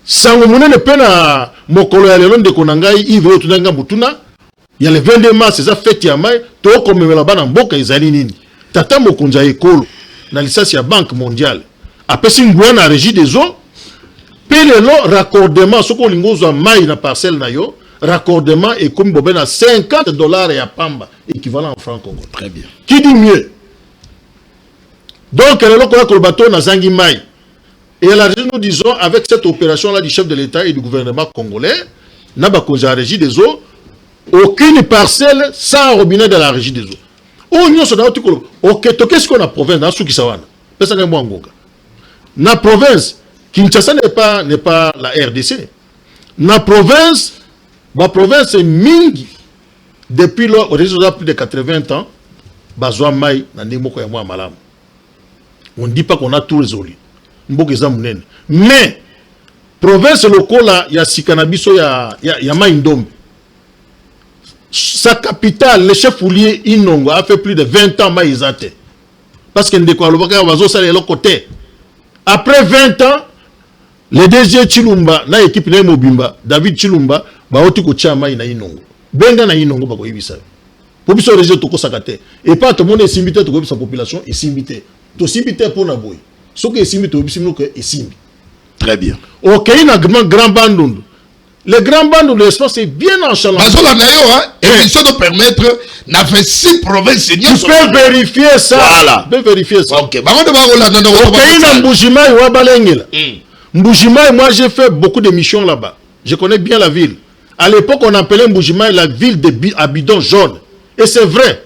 sango munene pena mokolo ya lelo ndeko nangai Yves tunanga mutuna. Il y a le 22 mars, c'est ça fête ya mai, to komemela bana mboka ezali nini. Tata mo konjoa ekolo, na licence ya Banque mondiale. Apesi ngwa na régie des eaux, pele lo raccordement soko lingozo mai na parcelle na yo. Raccordement est comme à $50 et à Pamba, équivalent en francs congolais. Très bien. Qui dit mieux? Donc, le bateau n'a zangi mai. Et là, nous disons, avec cette opération-là du chef de l'État et du gouvernement congolais, n'a pas la régie des eaux, aucune parcelle sans robinet de la régie des eaux. Oh, nous sommes ok, qu'est-ce qu'on a province dans Soukisawana? La province, Kinshasa n'est pas la RDC. La province, ma province est mingi depuis là, au plus de 80 ans, bazwa mai na ndemoko ya mwa malamu. On ne dit pas qu'on a tout résolu. Mais province lokola ya Sikanabiso ya mai ndombe. Sa capitale, le chef oulier Inongo a fait plus de 20 ans mai izate. Parce que ndeko alobaka bazo sala le côté. Après 20 ans, le DG Chilumba na équipe na Mobimba, David Chilumba baoti ko chama ina Inongo. Benga na Inongo bako yibisa. Pobiso réseau toko sakate. Et pas tout le monde est simbité to sa population est simbité. To simbité pour na boy. Ce qui est simbité obisimo que est simbi. Très bien. OK, na grand bandund. Le grand bandund l'espace est bien enchalant. Bazola na yo hein, et ça doit permettre na fait 6 provinces. Tu peux vérifier ça. Voilà. Tu peux vérifier ça. OK. Ba on va la OK, na Mbujimai wa Balengela. Mbujimai, moi j'ai fait beaucoup de missions là-bas. Je connais bien la ville. À l'époque, on appelait Mbujimai la ville à bidon jaune. Et c'est vrai.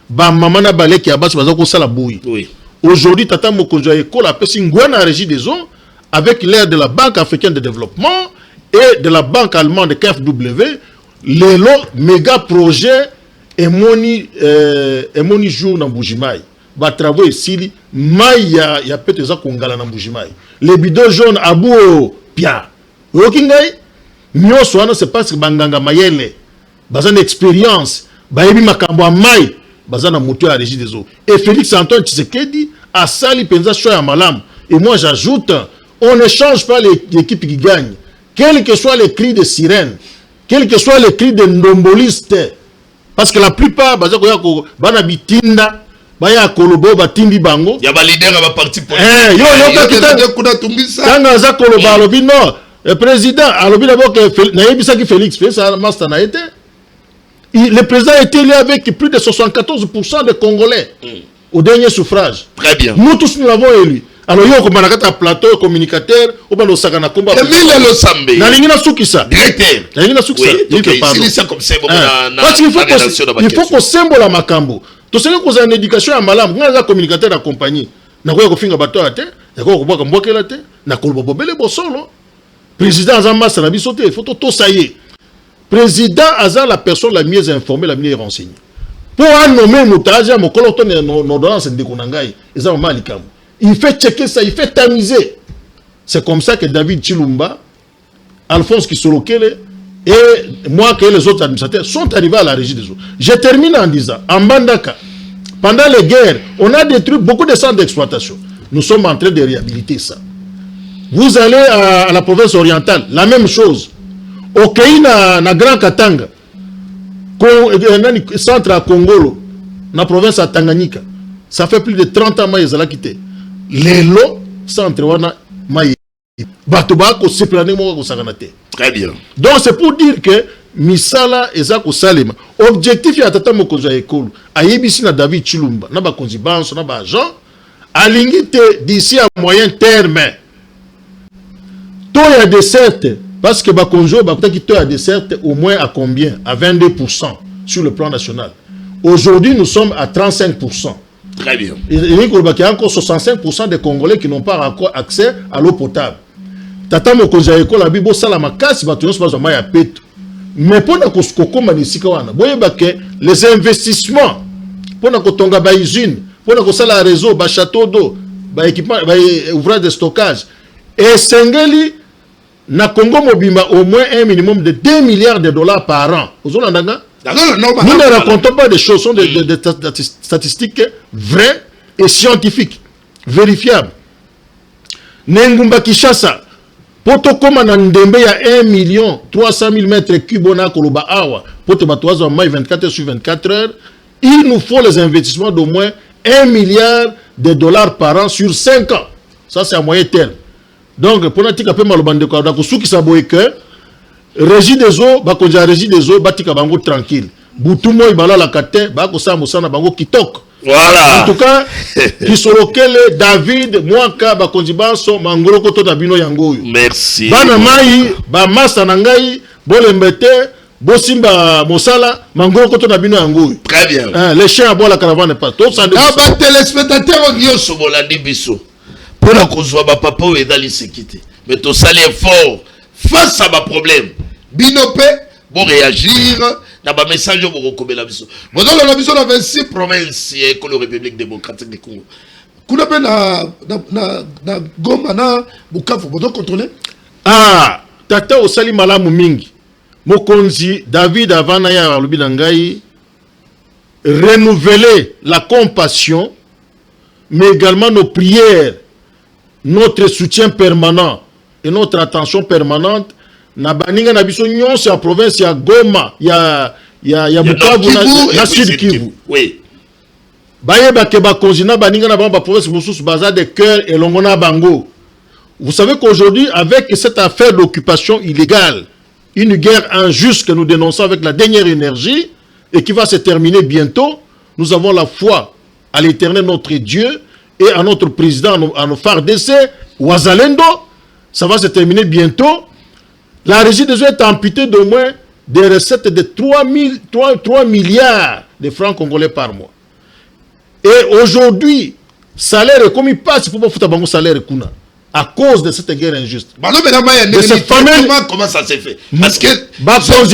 Bah, maman na balé qui a battu la bouille. Oui. Aujourd'hui, Tata Mokonjo École a passé une bonne régie des eaux avec l'aide de la Banque africaine de développement et de la Banque allemande KfW. Les méga projets et moni jour dans Mbujimai. Bah, travaux ici, il y a peut-être ça qu'on gala dans Mbujimai. Les bidons jaunes à bout, pia. Okingay, mieux soit, c'est parce que Banganga Mayele, bazan expérience. Bayebi makambo a mai bazana moteur à régie des eaux. Et Félix Antoine Tshisekedi a sali penza choya malam. Et moi j'ajoute, on ne change pas l'équipe qui gagne. Quels que soient les cris de sirène, quels que soient les cris de ndombolistes, parce que la plupart bazako yako bana bitinda baya kolobo batindi bango. Ya ba leader ba parti politique. Yo kitanga kuna tumbisa. Tanga za koloba alobi non. Le président alobi d'abord que na yebisa ki Félix ça master na été. Le président a été élu avec plus de 74% des Congolais au dernier suffrage. Très bien. Nous tous nous l'avons élu. Alors, il y a un plateau, communicateur, ou bien Sakana Komba. Emile Losambe. Nalingina Soukissa. Directeur. Nalingina Soukissa. Oui, c'est ça comme ça. Il faut qu'on symbole à Makambo. Tout ce qui est en éducation à Malam, on a un communicateur accompagné. Na quoi qu'on finga bateau à terre, na quoi qu'on boit comme bois qu'elle a terre, na quoi qu'on boit belle bossolo. Président Zamba Sanabi sauté, il faut tout ça y est. Président Azar, la personne la mieux informée, la mieux renseignée. Pour un nommer Moutaja, mon collecteur n'ordonnance de Konangaï, il fait checker ça, il fait tamiser. C'est comme ça que David Chilumba, Alphonse Kisolokele et moi, que les autres administrateurs sont arrivés à la régie des eaux. Je termine en disant, en Bandaka, pendant les guerres, on a détruit beaucoup de centres d'exploitation. Nous sommes en train de réhabiliter ça. Vous allez à la province orientale, la même chose. Au Kei na Grand Katanga, centre à Congolo, na province à Tanganyika, ça fait plus de 30 ans que je l'ai quitté. Les lots, centre wana maï. Batobako se plané mo saganate. Très bien. Donc c'est pour dire que misala ezako salema. Objectif ya tata mokonzo ekolo. Ayebisi na David Chilumba, na ba konzibanso na ba agent, alingite d'ici à moyen terme. Taux ya desserte. Parce que Bakonjo, qui a des certes au moins à combien? À 22% sur le plan national. Aujourd'hui, nous sommes à 35%. Très bien. Il y a encore 65% des Congolais qui n'ont pas encore accès à l'eau potable. Tata mokonzi ya école abi bo sala makasi bato nyonso bazwa mai ya peto. Mais pour na kokoma nisika wana boyeba ke les investissements pour na kotonga ba usine, pour na kosala réseau, ba château d'eau, ba équipement, ba ouvrage de stockage et sengeli na Congo mobimba au moins un minimum de 2 milliards de dollars par an. Nous ne racontons pas des choses, ce sont des statistiques vraies et scientifiques, vérifiables. Nengumba Kishasa, poto koma na ndembe ya 1 300 000 mètres cubes na koloba awa, poto batoaza mai 24 heures sur 24 heures, il nous faut les investissements d'au moins 1 milliard de dollars par an sur 5 ans. Ça c'est à moyen terme. Donc pour natika pe malobande ko da ko suki sa boye que régie des eaux ba konja régie des eaux batika bango tranquille. Butu moy bala la kate ba ko sa musana bango kitok. Voilà. En tout cas, Kisolokele, David, Mwaka, Bakonjibanso, Mangoro Koto Tabino Yangoyo. Merci. Bana mai, ba masa nangai, bolembete, bosimba mosala, Mangoro Koto Tabino Yangoyo. Très bien. Les chiens à boire la caravane pas. Tous ça. Ah bah téléspectateurs nyonso bolandi biso. Pour la kozwa ba papa ou edali sekité. Mais to sali fort face à ma problème. Binope bon réagir. Na ba message au Bokobela biso. Bon dans la biso na 26 provinces et que la République démocratique du Congo. Kuna pe na Goma na Bukavu bon contrôler. Ah, tata osali malamu mingi. Mokonzi David Avana ya lobi nangai renouveler la compassion mais également nos prières, notre soutien permanent et notre attention permanente na baninga na biso nyonso ya province ya Goma ya Bukavu na Sud Kivu. Oui. Bayeba ke ba konzina baninga na ba province mususu baza de cœur et longona bango. Vous savez qu'aujourd'hui avec cette affaire d'occupation illégale, une guerre injuste que nous dénonçons avec la dernière énergie et qui va se terminer bientôt, nous avons la foi à l'Éternel notre Dieu et à notre président, à nos phares d'essai, Ouazalendo. Ça va se terminer bientôt. La régie des eaux est amputée d'au moins des recettes de 3 milliards de francs congolais par mois. Et aujourd'hui, salaire, comme il passe, il faut pas foutre un salaire à cause de cette guerre injuste. De cette famille, comment ça s'est fait? Parce que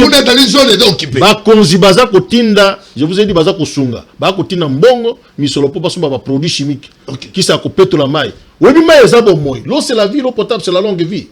on est dans les zones occupées. Bakonzi baza kotinda, je vous ai dit baza kosunga. Ba kotinda mbongo, misolo po basumba ba produits chimiques. Qui ça kopeto la maille. Webi maille za bo moy. L'eau c'est la vie, l'eau potable c'est la longue vie.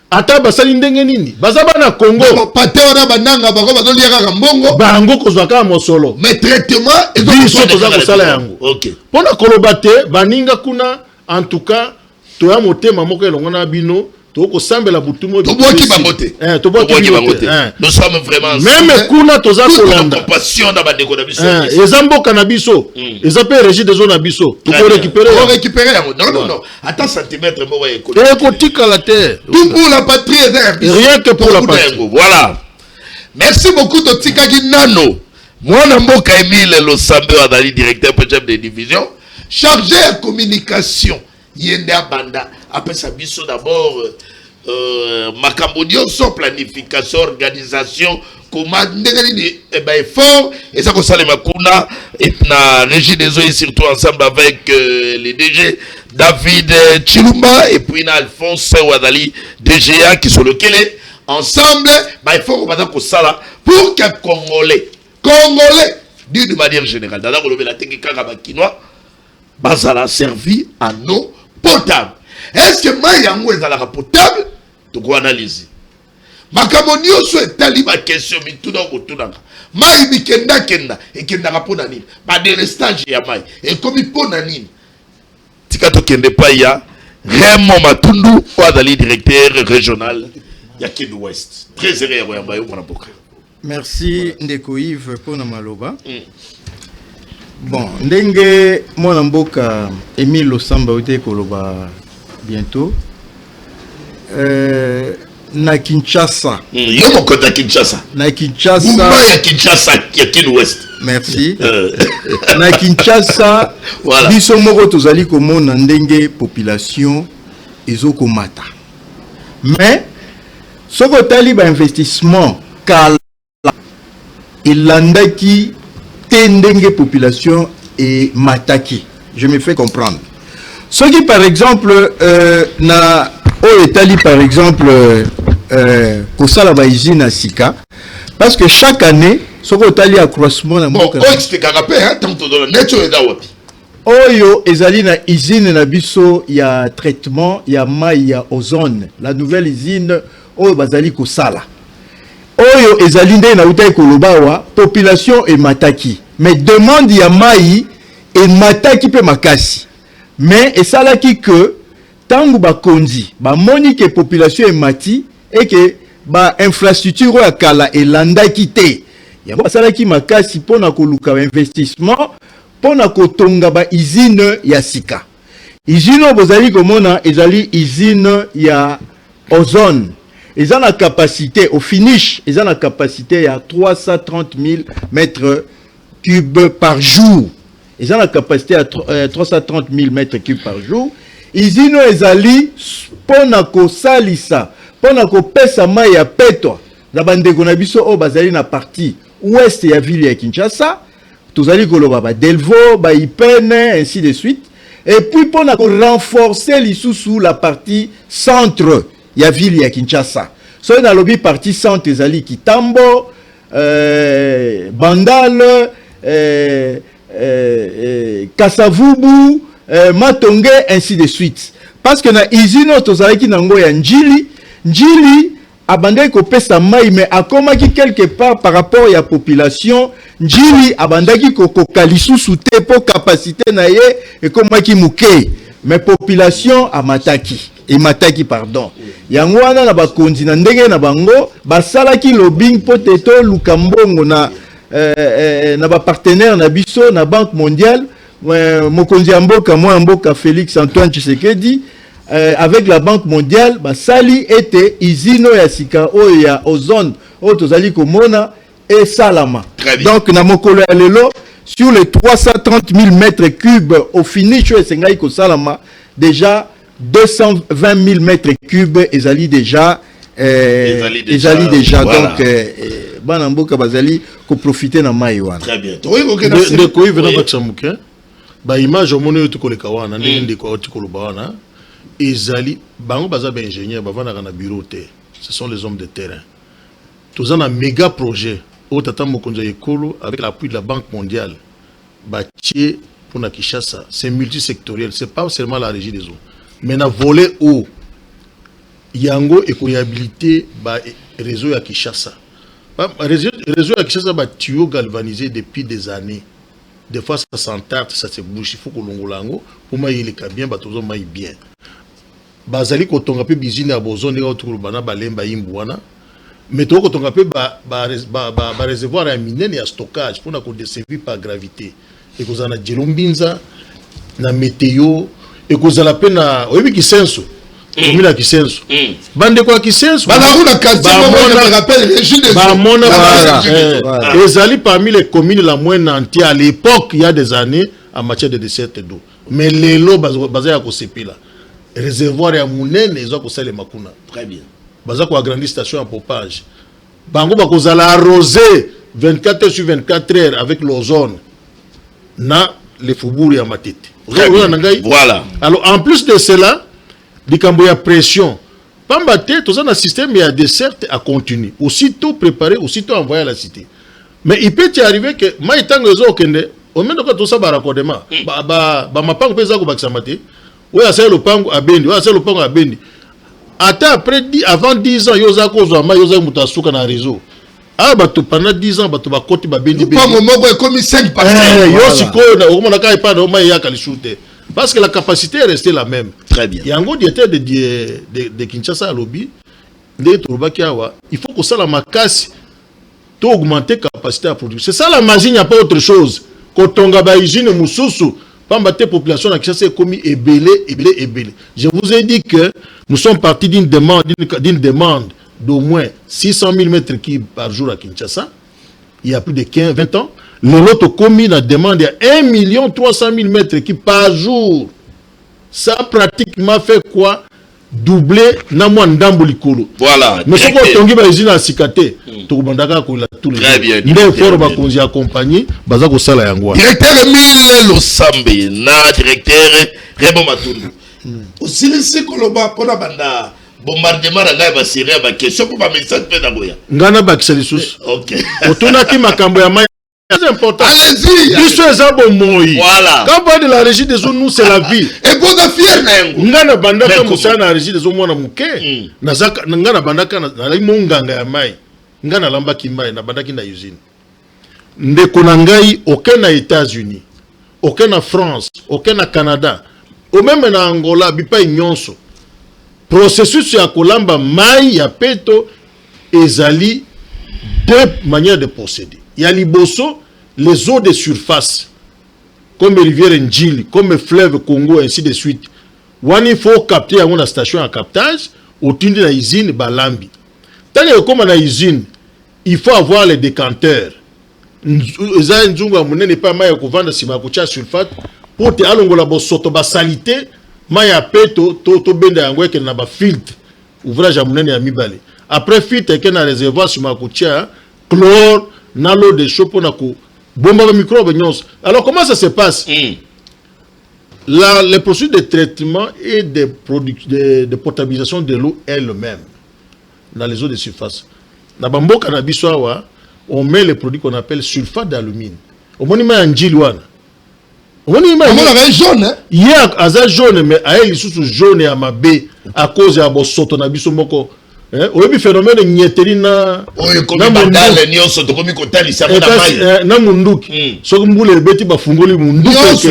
Ata basali ndenge nini? Baza na Congo. Pateo bananga bako bazoliya kaka mbongo. Bango kozwa ka mosolo. Mais traitement et biso toza kosala yango. OK. Pona kolobate baninga kuna en tout cas toya motema moko elongona bino toko sambela butumo toboki bamote toboki bamote nous sommes vraiment même kuna toza kolanda compassion na bandeko na biso ezamboka na biso ezape régie des zones na biso to récupérer non attends centimètre mo ouais kotika la terre tout pour la patrie rien que pour la patrie. Voilà, merci beaucoup de tikaki nano mwana mboka Emile Losambe adali directeur chef de division chargé de communication yende abanda après sa biso d'abord makambo son planification organisation comment ndengani effort et ça ko salema kuna et na régie des eaux surtout ensemble avec les DG David Chilumba et puis na Alphonse Wadali DGA qui sont lequel ensemble il faut ko sala pour que congolais d'une manière générale dans la technique kinois bazala servi à eau potable. Est-ce que mayango ezalaka potable? To ko analyse. Makambo nyonso etali ba question mituna kotunanga. Mai bikenda et kenda kapona nini? Ba délestage ya mai. Et comme pona nini? Tika to kende pa ya Raymond Matundu oazali directeur régional ya Kivu Ouest. Très heureux ya yamba yo mwana boka. Merci Ndeko Yves pour na maloba. Bon, ndenge mwana mboka Emile Losamba ote koloba bientôt na Kinshasa. Yo moko ta Kinshasa. Na Kinshasa. Mumba ya Kinshasa ya Kivu Ouest. Merci. Na Kinshasa, voilà. Biso moko tozali komona ndenge population ezokomata. Mais soko tali ba investissement kala ilandaki ndenge population et mataki Je me fais comprendre. Ce qui, par exemple, na Italie, par exemple, Kosala Baïzi na Sika, parce que chaque année, ce qu'on Italie accroissement na bon, c'était carapé, hein, tant que dans le net, Oyo ezali na usine na biso ya traitement ya mai ya ozone, la nouvelle usine oyo bazali kosala. Oyo ezali nde na utai kolobawa population e mataki. Mais demande ya mai e mataki pe makasi. Mais esalaki que tangu bakonzi ba moni que population e mati et que ba infrastructure ya kala elandaki te. Yango basalaki makasi pona koluka investissement pona kotonga ba usine ya sika. Usine bozali komona ezali usine ya ozone. Ils ont la capacité, au finish, ils ont la capacité à 330 000 mètres cubes par jour. Ils ont la capacité à 330 000 mètres cubes par jour. Ils ont les ponako salisa, ponako pesa maya petwa. La bande konabiso o bazali na partie ouest ya ville ya Kinshasa. Tozali koloba ba Delvaux, ba Ipene, ainsi de suite. Et puis ponako renforcer l'issou la partie centre. Il y a ville ya Kinshasa. So dans le lobby parti centre ezali Kitambo, Bandal, Kasavubu, Matonge, ainsi de suite. Parce que na usine tozalaki nango ya Njili abandaki kopesa mai mais akomaki quelque part par rapport à la population, Njili abandaki kokoka lisusu te po capacité na ye ekomaki muke mais population amataki. Et mataki pardon. Yango wana na bakonzi na ndenge na bango basalaki lobbying poteto lukambongo na ba partenaire na biso na Banque mondiale mokonzi ya mboka Félix Antoine Tshisekedi avec la Banque mondiale basali ete izino ya sika oyo ya ozone oyo tozali komona et salama. Donc na mokolo ya lelo sur les 330 000 mètres cubes au finish et sengai ko salama déjà 220 000 mètres cubes ezali déjà voilà. Donc bana mboka bazali ko profiter na mai wana. Très bien. De quoi venant baksamuke ba image au mono to koleka wana ndenge ko tikoloba wana ezali bango baza ba ingénieur bavana na bureau te. Ce sont les hommes de terrain. Tous un méga projet au tata mokonza ekolo avec l'appui de la Banque mondiale bâti pour na Kinshasa, c'est multisectoriel, c'est pas seulement la régie des eaux. Mais na volet haut yango et réhabilité ba réseau ya Kinshasa. Réseau ya Kinshasa ba tuyau galvanisé depuis des années. Des fois ça s'entarde, ça se bouge, il faut que l'ongolango pour ma yeleka bien ba tozo mai bien. Bazali ko tonga pe bizine ya bozone ya autour bana balemba imbuana. Mais to ko tonga pe ba réservoir ya minene ya stockage pour na ko desservi par gravité. Et que za na Jelombinza na météo et que la peine à oui Kisenso comme la Kisenso bande quoi Kisenso ezali parmi les communes la moins nantie à l'époque il y a des années en matière de desserte d'eau mais les lots basé à Kosepila réservoir ya munene ils ont kosala makuna très bien baza ko agrandir station en pompage bango ba kozala arroser 24 heures sur 24 heures avec l'ozone na les faubourgs ya matete. Voilà. Alors en plus de cela, il y a pression. Pambate, tout ça dans le système, il y a des certes à continuer. Aussitôt préparé, aussitôt envoyé à la cité. Mais il peut y arriver que, moi, il y a kende, au même temps que tout ça va raccordement. Ma pango pesa ko baksamate. Oui, c'est le pango à Bendi. Oui, c'est le pango à Bendi. Après, avant 10 ans, yoza ko zama, yoza mutasuka na réseau. Ah, pendant 10 ans, tu vas côté Bendi. Pas mon mot, comme 5 parce que la capacité est restée la même. Très bien. Il y a un gros directeur de Kinshasa à lobby. Il faut que ça la macasse to augmenter la capacité à produire. C'est ça la magie, il n'y a pas autre chose. Quand on a usine Moussoussou, pas la population à Kinshasa est commis ébélé. Je vous ai dit que nous sommes partis d'une demande d'au moins 600 000 mètres cubes par jour à Kinshasa. Il y a plus de 20 ans. L'autre commune a demandé à 1 300 000 mètres cubes par jour. Ça a pratiquement fait quoi? doublé na mwa ndambo likolo. Voilà. Mais ce qu'on tongi ba usine à Sikate, to bandaka ko la tous les. Très bien. Ndé fort ba konzi accompagner, baza ko sala yango. Directeur Emile Losambe na directeur Rebo Matundu. Aussi le koloba pona banda bombardement nga ba série ba question pour ba message pe na boya. Ngana ba kisalisus. OK. Otuna ki makambo ya mai. C'est important. Allez-y. Voilà. Quand on parle de la régie des eaux, nous, c'est la vie. Et bon, de fier, Ngana banda ka musana na régie des eaux mwana muke. Nazaka ngana banda ka na monganga ya mai. Ngana lamba ki mai na banda ki na usine. Ndeko na ngai aucun na États-Unis, aucun na France, aucun na Canada, au même na Angola bipa nyonso. Processus ya kolamba mai ya peto ezali deux manières de procéder. Il y a liboso, les eaux de surface, comme rivière Njili, comme fleuve Congo, ainsi de suite. Il faut capter à une station à captage, au-dessus de la usine, Balambi. Tant que comme on a usine, il faut avoir les décanteurs. Eza nzungu amune n'est pas maïa ko vendre si makucha sulfate pour te alongola bo soto ba salité maïa peto to benda yango ke na ba filtre ouvrage amune ya mibale. Après filtre ke na réservoir si makucha chlore na l'eau de chaud pour nako bomba microbe nyons. Alors comment ça se passe? Les procédures de traitement et de potabilisation de l'eau elle-même dans les eaux de surface. Na bambo kanabiswa on met les produits qu'on appelle sulfate d'alumine. Au moment où il y a un gilouane. Au moment où il y a jaune. Il y a un jaune, mais il y a jaune et un bé à cause de la soto na biso moko. Au début phénomène de nieterina. Na mandale nyonso to komi kotali sa na mai. Na munduki. So mbule beti ba fungoli munduki.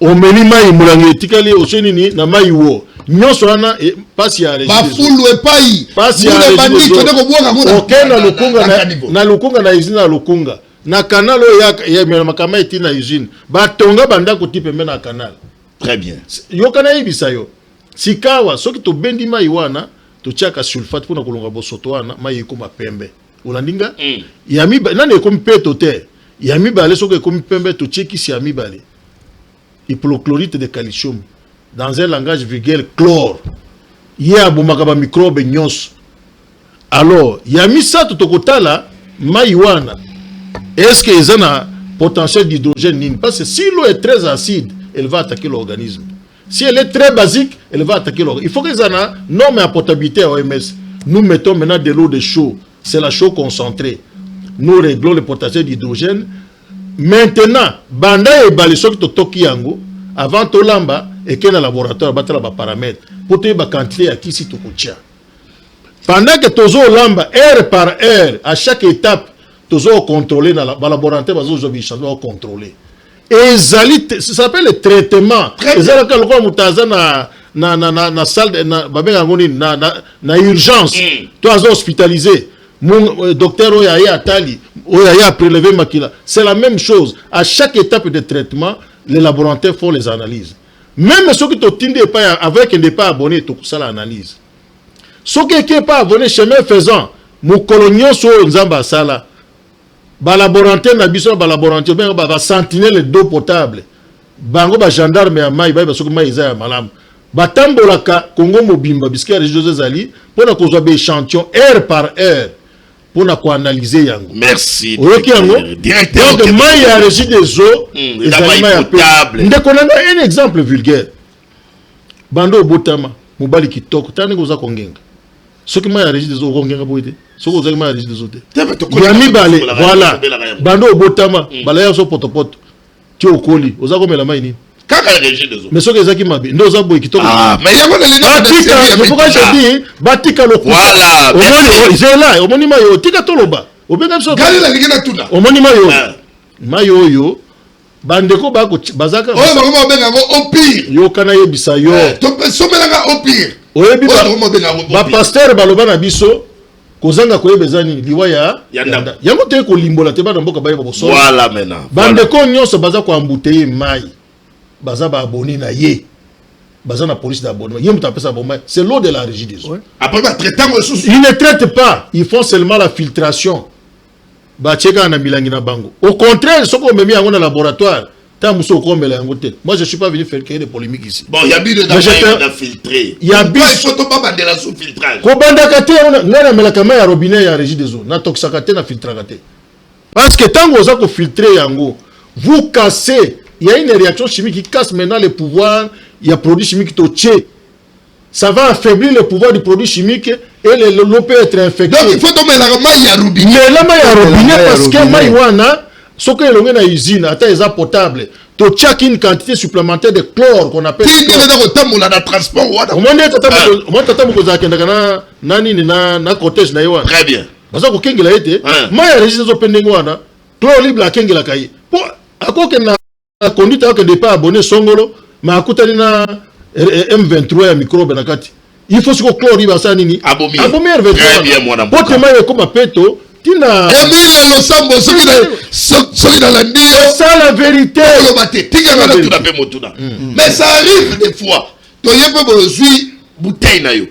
O meni mai mulangi tikali osenini na mai wo. Nyonso wana pasi ya régie. Ba fulu epai. Pasi ya régie. OK na lukunga na lukunga na usine na lukunga. Na canal ya makama eti na usine. Ba tonga banda ko tipe na canal. Très bien. Yo kana yibisa yo. Sikawa soki to bendi mai wana to chaka sulfate pona kolonga bosoto wana mai ekoma pembe. Olandinga? Yami nani ekomi peto te. Yami bale soki ekomi pembe to cheki si yami bale. Hypochlorite de calcium. Dans un langage vulgaire, chlore. Il y a un microbe nyos. Alors, il y a mis ça tout au côté là, maïwana. Est-ce qu'il y a un potentiel d'hydrogène? Parce que si l'eau est très acide, elle va attaquer l'organisme. Si elle est très basique, elle va attaquer l'organisme. Il faut qu'il y ait un norme à potabilité à OMS. Nous mettons maintenant de l'eau de chaux. C'est la chaux concentrée. Nous réglons le potentiel d'hydrogène. Maintenant, banda et balisok to tokiyango avant to lamba et que dans le laboratoire battre les paramètres pour te ba quantité à qui si to kotia. Pendant que tozo lamba heure par heure à chaque étape tozo contrôler dans le laboratoire bazo bichando contrôler. Et zali ça s'appelle le traitement. Ezala ka lokwa mutaza na salle na babenga ngoni na urgence. Toi hospitalisé. Mon docteur Oyaye Atali, Oyaye a prélevé Makila. C'est la même chose. À chaque étape de traitement, les laboratoires font les analyses. Même ceux qui t'ont pas avec un pas abonné, tout ça l'analyse. Ceux qui n'est pas abonné, chemin faisant, mon colonial sur Nzamba Sala, ba laboratoire na biso ba laboratoire ben ba sentinelle d'eau potable. Bango ba gendarme ya mai ba soki mai za ya malamu. Ba tambolaka Congo mobimba biskia région zali pour na kozwa be échantillon heure par heure. Pour analyser yango. Merci. Directeur. Donc, il y a régie des eaux. Un exemple vulgaire. Bando Botama, Mobali Kitoko, Tane Goza Kongenga. Ce qui m'a régie des eaux, Kongenga Boide. Ce qui m'a régie des eaux. Yami Balé, voilà. Bando Botama, Balaya so potopoto. Tu au colis, aux agomé la maini. Mais ce que m'a dit, nous avons qui ah, mais il y a c'est pourquoi je dis, Batika le voilà, j'ai là, au monima yo, Tika Toloba, au Benamso, au monima yo, Mayo yo, Bandeko Bako, Bazaka, au pire, yo Kanaye Bisayo, au pire, ba pasteur Balobana Biso, Kozanga Koye Bezani, Liwaya, Yango te ko limbola te ba mboka baye boso. Voilà maintenant. Bandeko nyonso baza ko embouteiller mai. Baza ba abonné na ye. Baza na police d'abonnement. Yem tapé ça bomba. C'est l'eau de la régie des eaux. Après ba traitant ressources. Ils ne traitent pas, ils font seulement la filtration. Ba tcheka na milangi na bango. Au contraire, ce qu'on met mis en laboratoire, Moi, je ne suis pas venu faire créer des polémiques ici. Bon, il y a bien de filtrer. Il y a bien il faut pas de la sous-filtrage. Parce que tant que vous avez filtré, vous cassez. Il y a une réaction chimique qui casse maintenant le pouvoir. Il y a produit chimique qui tient. Ça va affaiblir le pouvoir du produit chimique et l'eau peut être infectée. Donc il faut tomber la maille à robinet. Mais la maille à robinet parce que maïwana, ce que l'on a dans l'usine, attends, ils sont potables. Tu as une quantité supplémentaire de chlore qu'on appelle. Qui est dans le temps où on a transport? Très bien. Parce que kengela été, maille régis au pendengwana, chlore libre la kengela kai. Pour à quoi que na conduite que de pas abonné songolo, mais à côté na M23 ya microbe na kati. Il faut que chlore libre ça nini. Abomi. Très bien mon amour. Pour te maille comme a peto. Et bien, le sambo, celui dans la nez. C'est ça la vérité. Mais ça arrive des fois. Tu as besoin bouteille na yo.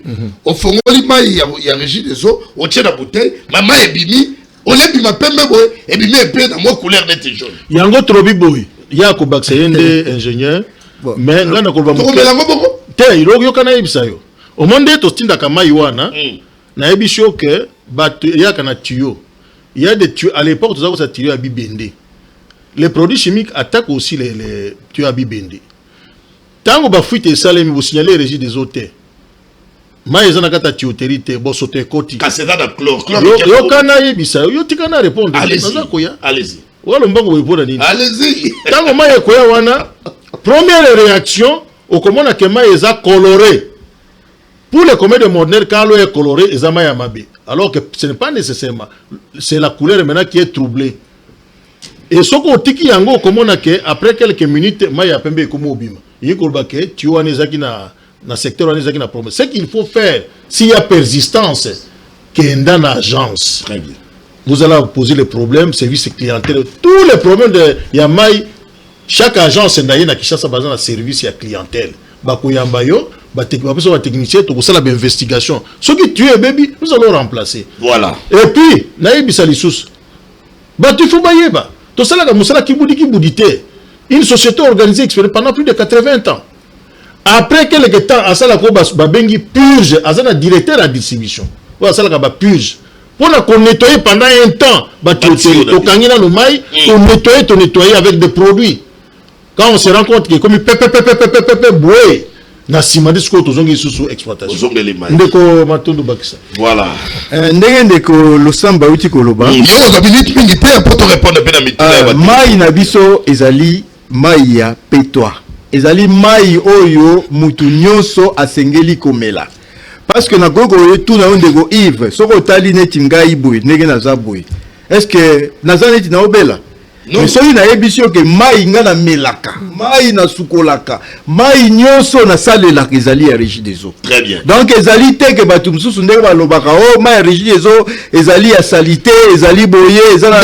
Au fond, il y a régie des eaux. On tient la bouteille. Maman est bimi. On est bimi pembe boy. Et bimi est plein dans mon couleur de tes jaunes. Il y a un autre trobi boy. Il y a un cobaxéende ingénieur. Mais là, on a colba mouké. Té, il y a un ibisa yo. Au monde de tostinda kama iwana. Na ebisho que il y a un tuyau. Il y a des tuyaux. À l'époque, tout ça, tuyau à bibende. Les produits chimiques attaquent aussi les tuyaux à bibende. Tant que vous fuite ça, vous signalez les régies des hôtels. Mais ils ont un tuyauterie, bon, sauter côté. C'est dans le chlore. Yo kana yebisa, yo tikana répondre. Allez-y. Allez-y. Tant que maïe koya wana, première réaction, au comment on a que maïe est coloré. Pour les comédies modernes, quand l'eau est colorée, ils ont mabe. Alors que ce n'est pas nécessairement. C'est la couleur maintenant qui est troublée. Et ce qu'on tiki yango, comme on a que après quelques minutes, maya pembe comme obima. Il y a que tu vois nezaki na secteur nezaki na problème. Ce qu'il faut faire, s'il y a persistance, qu'il dans l'agence. Très bien. Vous allez poser les problèmes, service clientèle, tous les problèmes de Yamai. Chaque agence n'a qui cherche besoin de service et clientèle. Bakuyambayo. Technicien, tout ça l'investigation. Ceux qui tuent baby, nous allons remplacer. Voilà. Et puis, naïbi salisous. Tu fais baïeba. Tout ça là, musala kiboudi une société organisée pendant plus de 80 ans. Après quelques temps, à ça la babengi purge, à ça la directeur à distribution. Ou à ça la purge. Pour qu'on nettoie pendant un temps, on nettoyer avec des produits. Quand on se rend compte que comme boué. Na simandi sko tozongi susu exploitation ndeko matundu bakisa voilà ndeko losamba uti koloba yo za minute mingi te pour te répondre pe na mituna mai na biso ezali mai ya petwa ezali mai oyo mutu nyonso asengeli komela parce que na gogo tout na ndeko Yves soko tali neti ngai boy ndenge na za boy est-ce que naza neti na obela mais soki nayebi que mai nga na melaka mai na sukolaka mai nyonso na salelaka ezali ya régie des eaux. Très bien. Donc ezali te ke bato mosusu ndenge balobaka o mai ya régie des eaux ezali ya salité ezali boye ezala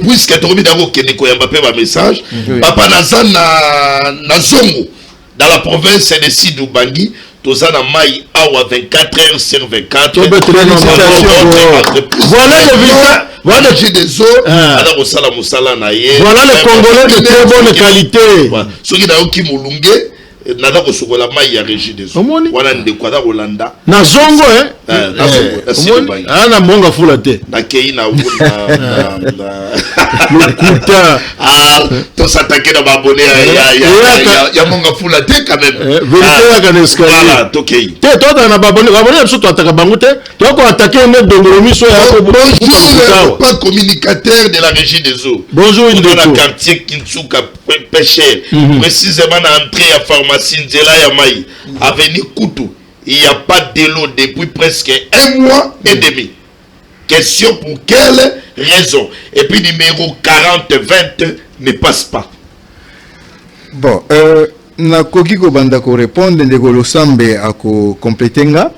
puisque tokobi dango kende koyamba pe ba message papa naza na zongo dans la province de Sidou Bangui toza na mai awa 24 heures sur 24. Voilà le visa. Voilà j'ai des eaux. Voilà le Congolais de très bonne qualité. Ceux qui n'ont qui moulungue. Nada kosukola mai ya régie des eaux. Wana ndeko ada Rolanda. Na zongo na zongo. Na monga fula te. Na kei na Lokuta. To s'attaquer na babone ya monga fula te quand même. Vérité ya kaneska. Voilà, to kei. Te to na babone biso to ataka bangu te. To ko attaquer me dongolo miso ya ko bonjour pas communicateur de la régie des eaux. Bonjour Indeko. Dans le quartier Kinsuka pêcheur. Précisément à entrée à pharmacie Nzela Yamai, avenue Koutou, il n'y a pas de l'eau depuis presque 1 mois et demi. Question pour quelle raison? Et puis numéro 4020 ne passe pas. Bon, na koki ko banda ko répondre ndeko losambe ako complétenga.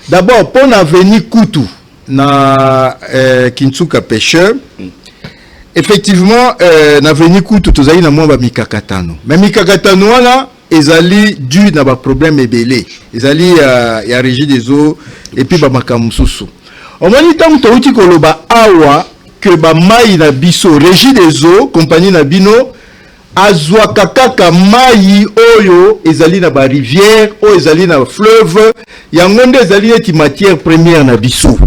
D'abord pour avenue Koutou na Kinsuka pêcheur. Effectivement, na avenue Koutou tozali na mwa ba mikakatano. Mais mikakatano wana ezali dû na ba problème ebele. Ezali ya régie des eaux et puis ba makamususu. On moni tant to uti koloba awa que ba mai na biso régie des eaux compagnie na bino azwaka kaka mai oyo ezali na ba rivière oyo ezali na fleuve yango nde ezali neti matière première na biso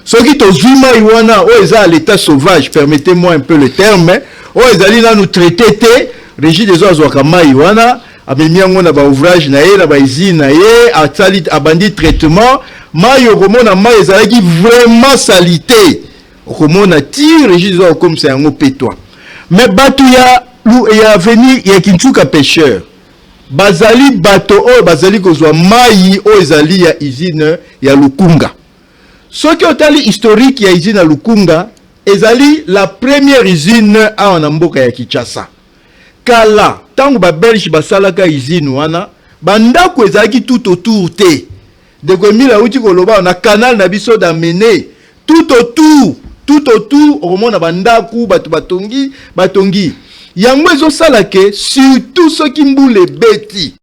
soki tozwi mai wana oyo eza à l'état sauvage, permettez-moi un peu le terme, oyo ezali nanu traité te Régie des eaux azwaka mai wana amemi yango na ba ouvrage na ye na ba usine na ye atali abandi traitement mai okomona mai ezalaki vraiment salité okomona ti Régie des eaux comme c'est yango petwa mais batu ya venu ya kinchuka pêcheur bazali bato oyo bazali kozwa mai oyo ezali ya usine ya Lukunga. Soki otali historique ya usine ya Lukunga ezali la première usine awa na mboka ya Kinshasa. Kala tango ba Belge basalaka usine wana bandako ezalaki tout autour te. De komila uti koloba na canal na biso d'amener tout autour okomona bandako batu batongi yango ezosala ke surtout soki mbula ebeti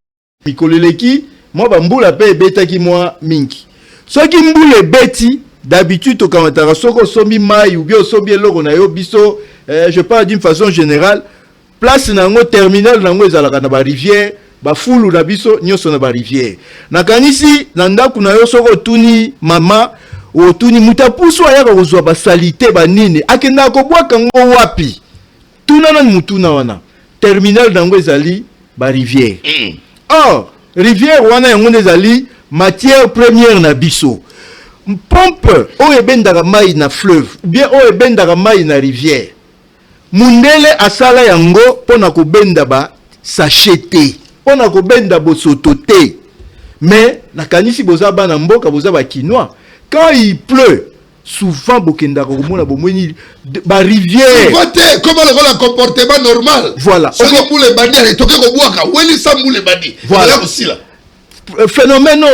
mikoleleki mwa bambula pe ebetaki mwa mingi soki mbula ebeti d'habitude tokamataka soko osombi mai ou bien osombi eloko na yo biso je parle d'une façon générale place nango terminal nango ezalaka na ba rivière bafulu na biso nyonso na ba rivière nakanisi na ndako na yo soko otuni mama otuni mutapusu ayaka kozwa basalite banini akenda kobwaka ngo wapi tuna na mutuna wana terminal nango ezali ba rivière or rivière wana yango ezali matière première na biso pompe oyo ebendaka mai na fleuve ou bien oyo ebendaka mai na rivière mundele asala yango pona kobenda ba sachet te pona kobenda bosoto te mais nakanisi boza bana mboka boza ba kinois quand il pleut souvent bokenda komona bomoni ba rivière voter comment le comportement normal voilà soki mbule bandi alitoke kobwaka weli sa mbule bandi voilà aussi là phénomène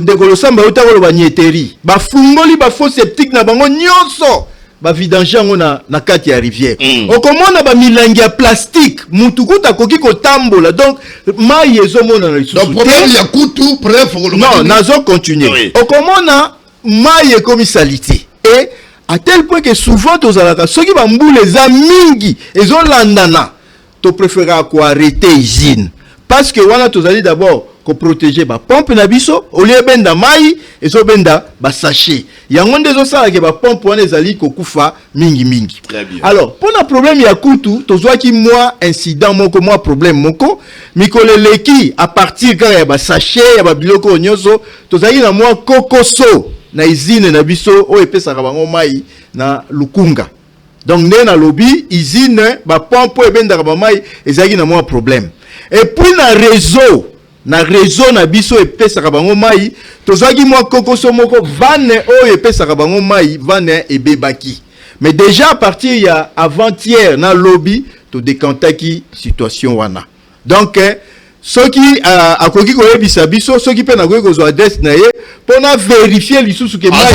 de kolosamba utako ba nyeteri ba fungoli ba faux septique na bango nyonso ba vidange yango na kati ya rivière okomona ba milangi ya plastique mutukuta koki kotambola donc mai ezomona na lisusu donc problème ya kutu bref non nazo continuer okomona mai ekomi salite et à tel point que souvent tozalaka soki ba mbule za mingi ezolandana to préférer ko arrêter usine parce que wana tozali d'abord ko protéger ba pompe na biso au lieu benda mai ezo benda ba sachet yango ndezo sala ke ba pompe wana ezali ko kufa mingi très bien alors pour na problème ya kutu tozwa ki moi incident moko moi problème moko mikoleleki à partir quand ya ba sachet ya ba biloko nyonso tozali na moi kokoso na usine na biso o epesaka bango mai na Lukunga donc né na lobby usine ba pompe ebendaka ba mai ezali na moi problème et puis na réseau na biso epesaka bango mai tozaki mwa kokoso moko vane oyo epesaka bango mai vane ebebaki mais déjà à partir ya avant-hier na lobby to décantaki situation wana donc soki akoki koyebisa biso soki pe na koki kozwa adresse na ye pona vérifier lisusu ke mai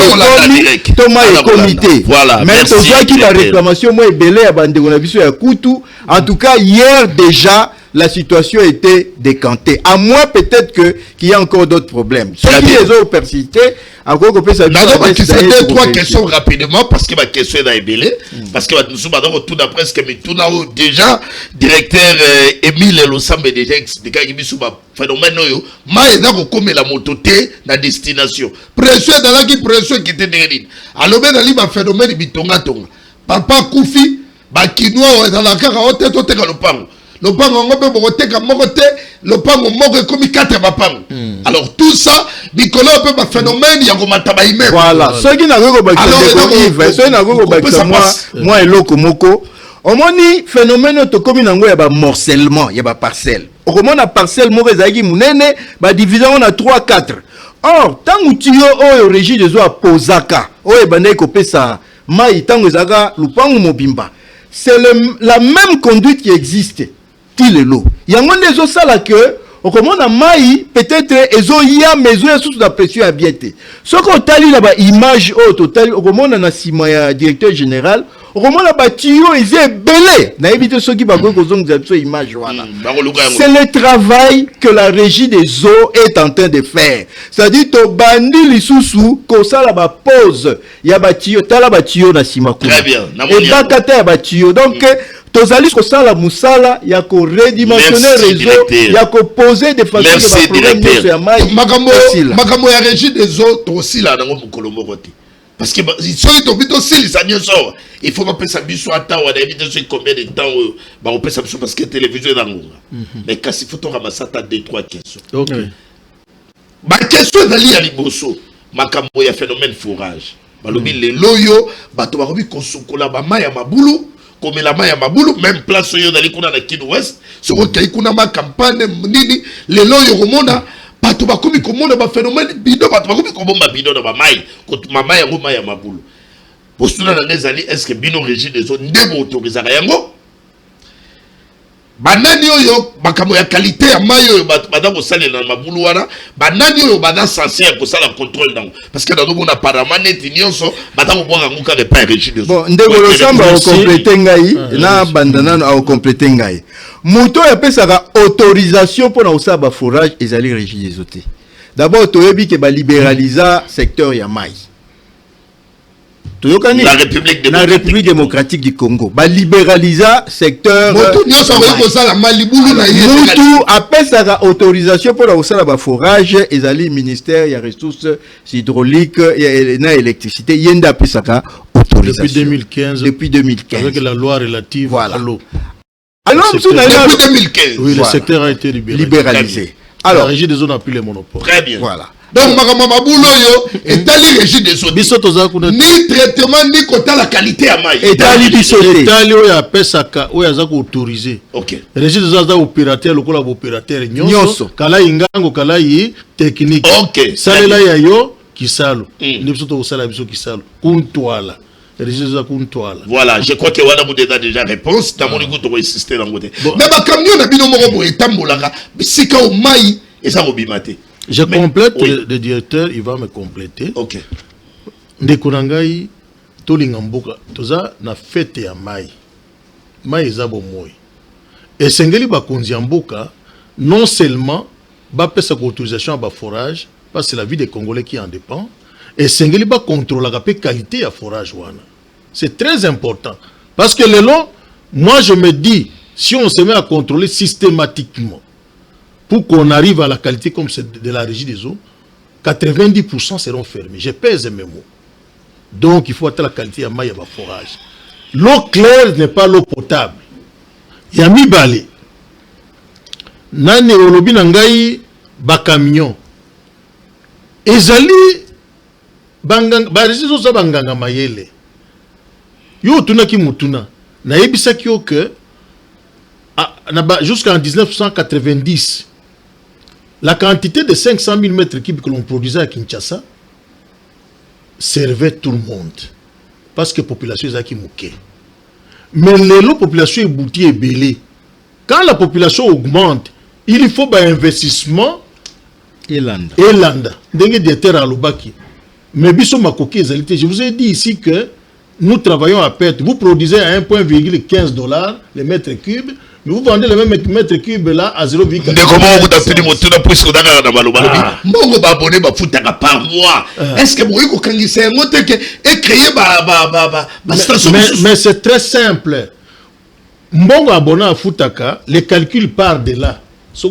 to mai comité mais tozaki la réclamation mo ebele ya bandeko na biso ya kutu en tout cas hier déjà la situation était décantée. À moins peut-être qu'il y a encore d'autres problèmes. Ceux qui les ont persisté, encore qu'on peut s'habiller. C'était trois questions rapidement parce que ma question est dans Ebélé. Parce que nous sommes tout d'après ce que nous avons déjà, directeur Émile Losambe déjà expliqué qu'il y a un phénomène. Mais nous comme la moto na destination. Pression dans la pression qui était derrière. Alors, il y a un phénomène qui est papa Koufi, Bakinois, dans la cara, on tête au téléphone. Le pango ngobe bokoteka moko te le pango moko komi kate bapango alors tout ça Nicolas peut ba phénomène ya komata ba ime voilà ce qui na go ba Yves ce na go ba moi eloko moko omoni phénomène to komi nango ya ba morcellement ya ba parcelle okomona parcelle moko ezaki munene ba division na 3 4 or tangu tiyo oyo Régie des eaux apozaka oyo bandai ko pesa mai tangu ezaka lupango mobimba c'est la même conduite qui existe le lot yango ndezo sala que okomona mai peut-être ezo ya mezo ya sous la pression ya biete soko otali na ba image o total okomona na sima ya directeur général okomona ba tio eze belé na ebite soki ba ko kozonga biso image wana c'est le travail que la Régie des eaux est en train de faire c'est-à-dire to bandi lisusu ko sala ba pause ya ba tio tala ba tio na sima ko très bien et bakata ya ba tio donc tozali kosala musala ya ko redimensionner réseau ya ko poser de façon que ba problème nyonso ya mai makambo ya régie des eaux tosila nango mokolo moko te parce que soki tobito silisa nyonso il faut bapesa biso ata wana yebi te soki combien de temps bakopesa biso parce que télévision ezangonga mais kasi faut toramasa ata 2-3 questions baquestion ezali ya liboso makambo ya phénomène fourrage balobi lelo oyo bato bakomi kosukola bamai ya mabulu komela mai ya mabulu même place oyo ezali kuna na Kid West soko okei kuna ma campagne nini lelo oyo komona bato bakomi komona baphénomène bido bato bakomi kobomba bido na bamai kotuma mai yango mai ya mabulu postula na ezali est-ce que bino régie des eaux nde boautorisaka yango banani oyo makambo ya qualité ya mai oyo bada kosalela na mabulu wana banani oyo bada censé ya kosala contrôle nango parce que nazomona apparemment neti nyonso bada kobwaka yango kaka epai régie des eaux bon ndeko losamba akokomplete ngai na bandanano akokomplete ngai moto oyo apesaka autorisation mpona kosala baforage ezali régie des eaux te d'abord toyebi ke balibéralisa secteur ya mai toyokani na République démocratique du Congo balibéralisa secteur motu nyonso akoki kosala malibulu na ye motu apesaka autorisation mpona kosala baforage ezali ministère ya ressources hydrauliques na électricité ye nde apesaka autorisation depuis 2015 avec la loi relative à l'eau. Alors depuis 2015 oui, le secteur a été libéralisé. Alors la régie des eaux n'a plus les monopoles. Très bien. Voilà. Donc makambo mabulu yo etali régie des eaux biso toza kuna ni traitement ni kota la qualité ya mai etali biso etali oyo apesaka oyo aza koautoriser. OK. Régie des eaux aza opérateur lokola opérateur nyonso kala ingango kala yi technique. OK. Salela ya yo kisalo. Ni biso to sala biso kisalo. Kuntwala. Régie des eaux kuntwala. Voilà, je crois que wana mudeda déjà réponse tamoni kuto insister na ngote. Mais ba camion na bino moko bo etambolaka bisika o mai eza kobimate. Je complète, le directeur, il va me compléter. Ok. Ndekunangai, tolingamboka, toza na fête ya mai. Mai ezabo moi. Et sengeli ba konzi mboka, non seulement ba pesa autorisation à ba forage, parce que c'est la vie des Congolais qui en dépend, et sengeli ba contrôler la qualité ya forage wana. C'est très important. Parce que le long, moi je me dis, si on se met à contrôler systématiquement, pour qu'on arrive à la qualité comme c'est de la régie des eaux, 90% seront fermés. Je pèse mes mots. Donc il faut atteindre la qualité à maïa forage. L'eau claire n'est pas l'eau potable. Yami balé. Nane olobi nangai ba camion. Ezali banganga ba régie des eaux banganga mayele. Yo tunaki mutuna. Na yebisaki yo que jusqu'en 1990 la quantité de 500 000 mètres cubes que l'on produisait à Kinshasa servait tout le monde. Parce que la population est qui mouké. Mais la population est boutie et belée. Quand la population augmente, il faut un investissement. Elanda. Des terres à l'Obaki. Mais je vous ai dit ici que nous travaillons à perte. Vous produisez à 1,15 $ les mètres cubes. Mais vous vendez le même mètre cube là à 0,4. Est-ce que vous mais c'est très simple. Mbongo abonné à Futaka, les calculs partent de là. Ça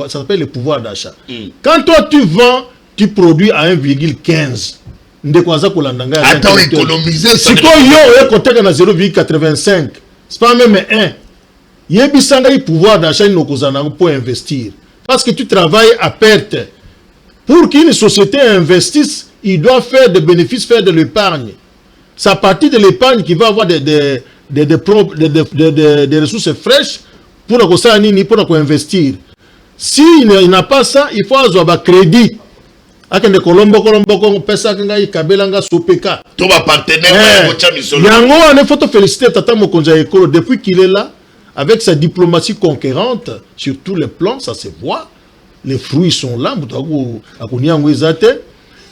s'appelle le pouvoir d'achat. Quand toi tu vends, tu produis à 1,15. Attends, économiser. Si toi yo côté à 0,85. C'est pas même un. Il y a un pouvoir d'achat pour investir. Parce que tu travailles à perte. Pour qu'une société investisse, il doit faire des bénéfices, faire de l'épargne. C'est à partir de l'épargne qu'il va avoir des ressources fraîches pour investir. S'il n'a pas ça, il faut avoir un crédit. Akende Colombo pesa kanga ikabelanga sopeka. To ba partenaire yango on faut te féliciter Tata Mokonza Ekolo depuis qu'il est là avec sa diplomatie conquérante sur tous les plans, ça se voit. Les fruits sont là, mutago akunyango ezate.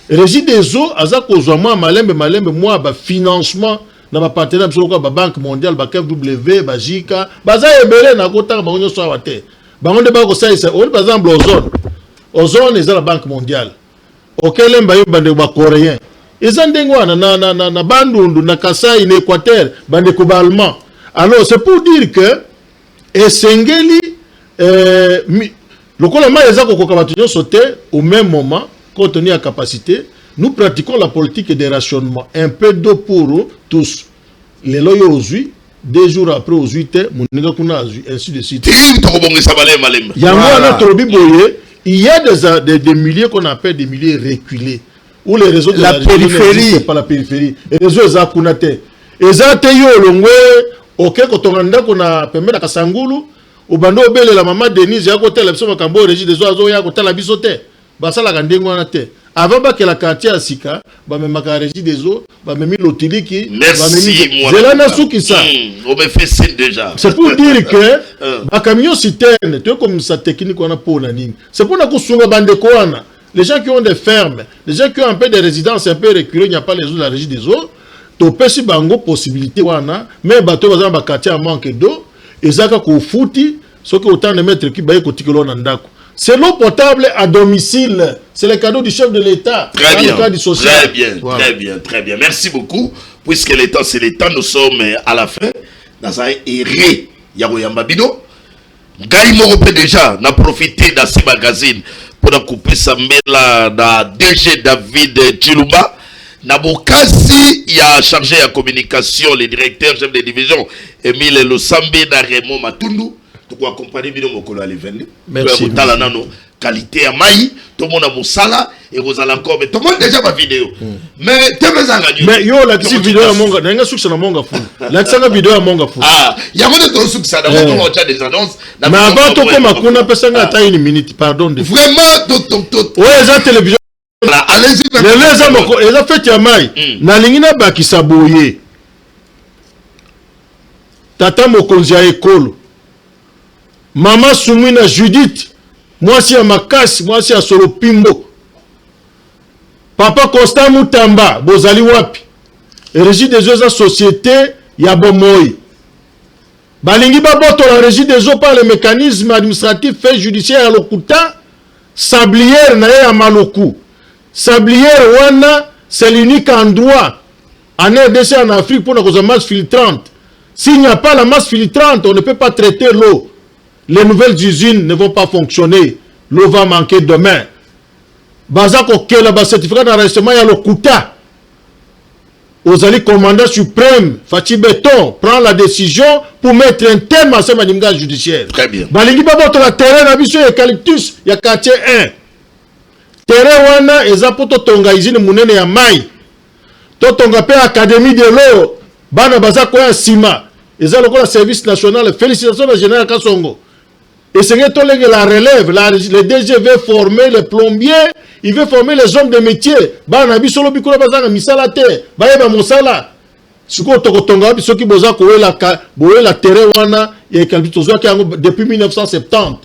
Régie des eaux azako zwa malembe moi ba financement na ba partenaire biso ba Banque mondiale ba KfW ba JICA baza ebele na kota ba onyo so awate. Ba onde ba ko saisa on par exemple ozone est la Banque mondiale. Okele mbayo bande ba coréen ezandengo na bandundu na Kasai na Équateur bande ko ba allemand Alors, c'est pour dire que Esengeli, le Colomba les a sauté au même moment, quand on est à capacité, nous pratiquons la politique de rationnement. Un peu d'eau pour tous. Les loyaux aux 8, 2 jours après aux 8, ainsi de suite. Il y a des milieux qu'on appelle des milieux reculés. Où les réseaux de la périphérie. Pas la périphérie. Les réseaux Zakunate. Et Zateyo, Longwe, ok, quand on a permis la Kasangulu, au bando obele la maman Denise, il y a côté la personne qui a régi des oiseaux, il y a côté la bisote. Basa la gandingo anate. Avant que la quartier à Sika, bah même la régie des eaux, bah même l'otiliki. Merci, moi. C'est là nassou qui ça. On me fait signe déjà. C'est pour dire que, ma camion citerne, tu vois comme ça technique qu'on a pour la ligne. C'est pour la course bande koana. Les gens qui ont des fermes, les gens qui ont un peu de résidences un peu reculées, il n'y a pas les eaux de la régie des eaux. Tu peux si bango possibilité wana, mais bateau dans un quartier en manque d'eau, et ça qu'on fouti, ce que autant de mettre qui baille côté l'on andako. C'est l'eau potable à domicile. C'est le cadeau du chef de l'État. Très bien, social. très bien, voilà. Très bien, très bien. Merci beaucoup. Puisque l'État, c'est l'État, nous sommes à la fin. Dans un erré, Yaroyamba Bino. Gaï Moropé déjà, n'a profité dans ces magazines pour couper sa mela dans DG David Chilumba. Nabokazi, il a chargé la communication, le directeur chef de division, Emile Losambe na Raymond Matundu. Donc, accompagner Bino Mokolo à l'événement. Merci. Qualité à Maï, tout le monde a Moussala, et vous allez encore, mais tout le monde déjà ma vidéo. Mais tu me mais yo, la petite vidéo à Monga, n'a pas succès à Monga Fou. La petite vidéo à Monga Fou. Ah, il y a moins de succès, on a des annonces. Mais avant, tout comme on a personne à taille une minute, pardon. Vraiment, tout. Oui, la télévision. Allez-y, les a fait Yamaï. Na lingina baki saboye. Tata Mokonzi à école. Maman Soumina Judith, moi c'est à Makasi, moi c'est à Solopimbo. Papa Constant Moutamba, Bozali Wapi. Régie des eaux à société, Yabomoy. Balingi Baboto, la régie des eaux par le mécanisme administratif fait judiciaire à l'Okuta, Sablière Nae à Maloku. Sablière Wana, c'est l'unique endroit en RDC en Afrique pour la masse filtrante. S'il n'y a pas la masse filtrante, on ne peut pas traiter l'eau. Les nouvelles usines ne vont pas fonctionner. L'eau va manquer demain. Bazako Kela, certificat d'enregistrement, il y a le Kouta. Ozali commandant suprême, Fatih Beton, prend la décision pour mettre un terme à ce manimgage judiciaire. Très bien. Balingi Baboto, la terrain, la mission eucalyptus, il y a quartier 1. Terrain wana, ezapoto tonga usine munene ya mai. To tonga pe académie de l'eau. Bana bazako ya sima. Ezaloko la service national, félicitations au général Kassongo. Et c'est que la relève, le DG veut former les plombiers, il veut former les hommes de métier. Banabi solo bikula bazanga misala te, baeba mosala. Siko tokotonga biso ki boza ko la terrain wana ya kalbitozo ki depuis 1970.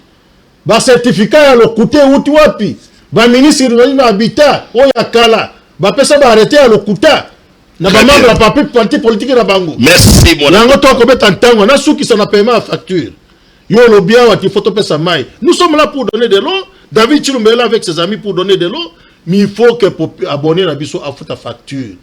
Ba certificat ya lokuté uti wapi. Ba ministre de l'habitat o ya kala. Ba pesa ba arrêter ya lokuta. Na ba membre la parti politique na bango. Merci mon ami. Yango to ko betantango na suki ça na paiement à facture. Nous sommes là pour donner de l'eau. David Chilumba est là avec ses amis pour donner de l'eau. Mais il faut que pour abonner la biso à foutre facture.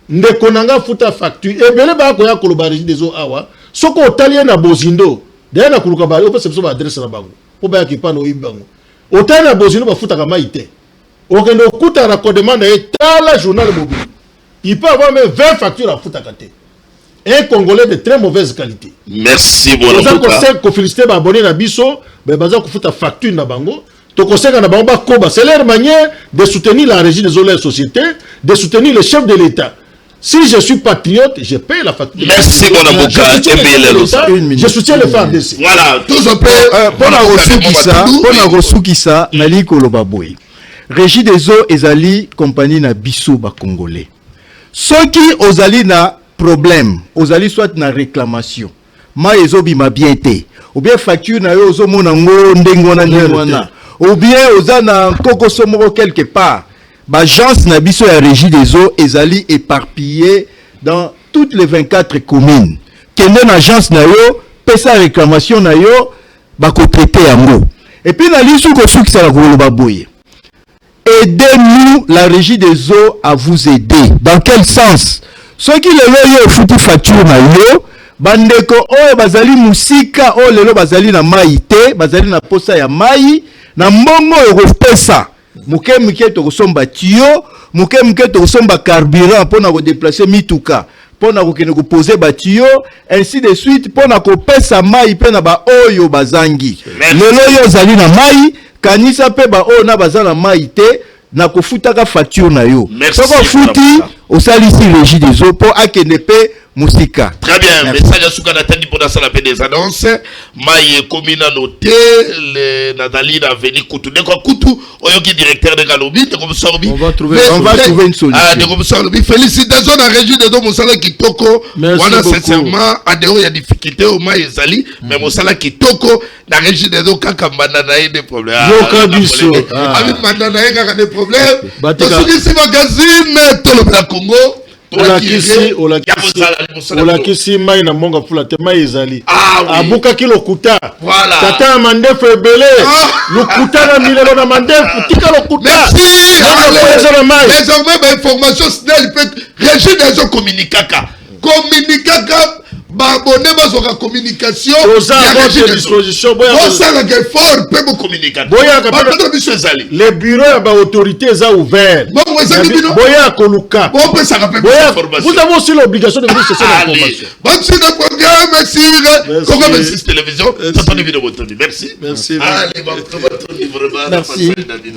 Ndekonanga foutre facture. Et bien, il y a kolobari des eaux awa. Soko otalien na bozindo. D'ailleurs, na kolokabari, on peut se faire adresse na bango. Pour bien qu'il pas no ibango. Otalien na bozindo va foutre kama ite. Okendo kuta raccordement na etala journal mobile. Il peut avoir même 20 factures à foutre kate. Un Congolais de très mauvaise qualité. Merci, mon ami. Vous félicitez les abonnés à Bisso, mais vous faites la facture na bango. C'est leur manière de soutenir la régie des eaux de la société, de soutenir le chef de l'État. Si je suis patriote, je paye la facture. Merci, mon ami. Je soutiens le FARDC. Voilà, tous un peu. Pour la ressoukissa, Nali Kolobaboy. Régie des eaux ezali compagnie na Bisso ba Congolais. Ceux qui ozali na problème, ozali soit na réclamation. Ma ezobi ma bien été. Ou bien facture na yo ozo mona ngo ndengona ndengona. Ou bien oza na koko somoro quelque part. Ba agence na biso ya régie des eaux ezali éparpillé dans toutes les 24 communes. Kende na agence na yo, pesa réclamation na yo, ba ko traiter yango. Et puis na lisu ko suki sa ko loba boye. Aidez-nous, la régie des eaux, à vous aider. Dans quel sens? Ceux qui le veulent foutu facture na yo, bandeko oyo bazali musika oyo lelo bazali na mai te bazali na posa ya mai na mbongo oyo kopesa muke tokosomba tio muke tokosomba carburant mpona kodeplace mituka mpona kokende kopose batio ainsi de suite mpona kopesa mai mpe na baoyo bazangi lelo oyo ozali na mai kanisa mpe baoyo na baza na mai te na kofutaka facture na yo soko futi osalisi régie des eaux mpo akende mpe musika. Très bien, message à Souka Nathalie pour la salle des annonces. Maïe Komina noté, le Nathalie a venu Koutou. N'est-ce pas Koutou? Oyoki directeur de Galobi, de comme ça, on va trouver une solution. Ah, de comme ça, félicitations à la régie de Dom Moussala Kitoko. Voilà, sincèrement, à dehors, il y a des difficultés au Maïe Zali, mais Moussala Kitoko, la régie de Dom Kakambana a des problèmes. Yokabiso. Avec Mandana a des problèmes. Parce que c'est magazine, tout le Congo. olakisi mai na monga fula te mai ezali abukaki lokuta tata ya mandefu ebele lokuta na milelo na mandefu tika lokuta désormais bainformation snel peut régime des eaux communicaka babone bazoka communication à disposition bosalaka effort mpe bokommunikaka biso ezali le bureau ya baautorité eza ouvert boya koluka vous avez aussi l'obligation de venir chercher l'information. Bonne suite de programme, merci Congo 26 télévision, ça une vidéo Botondi, merci. Allez, vraiment, merci. Merci.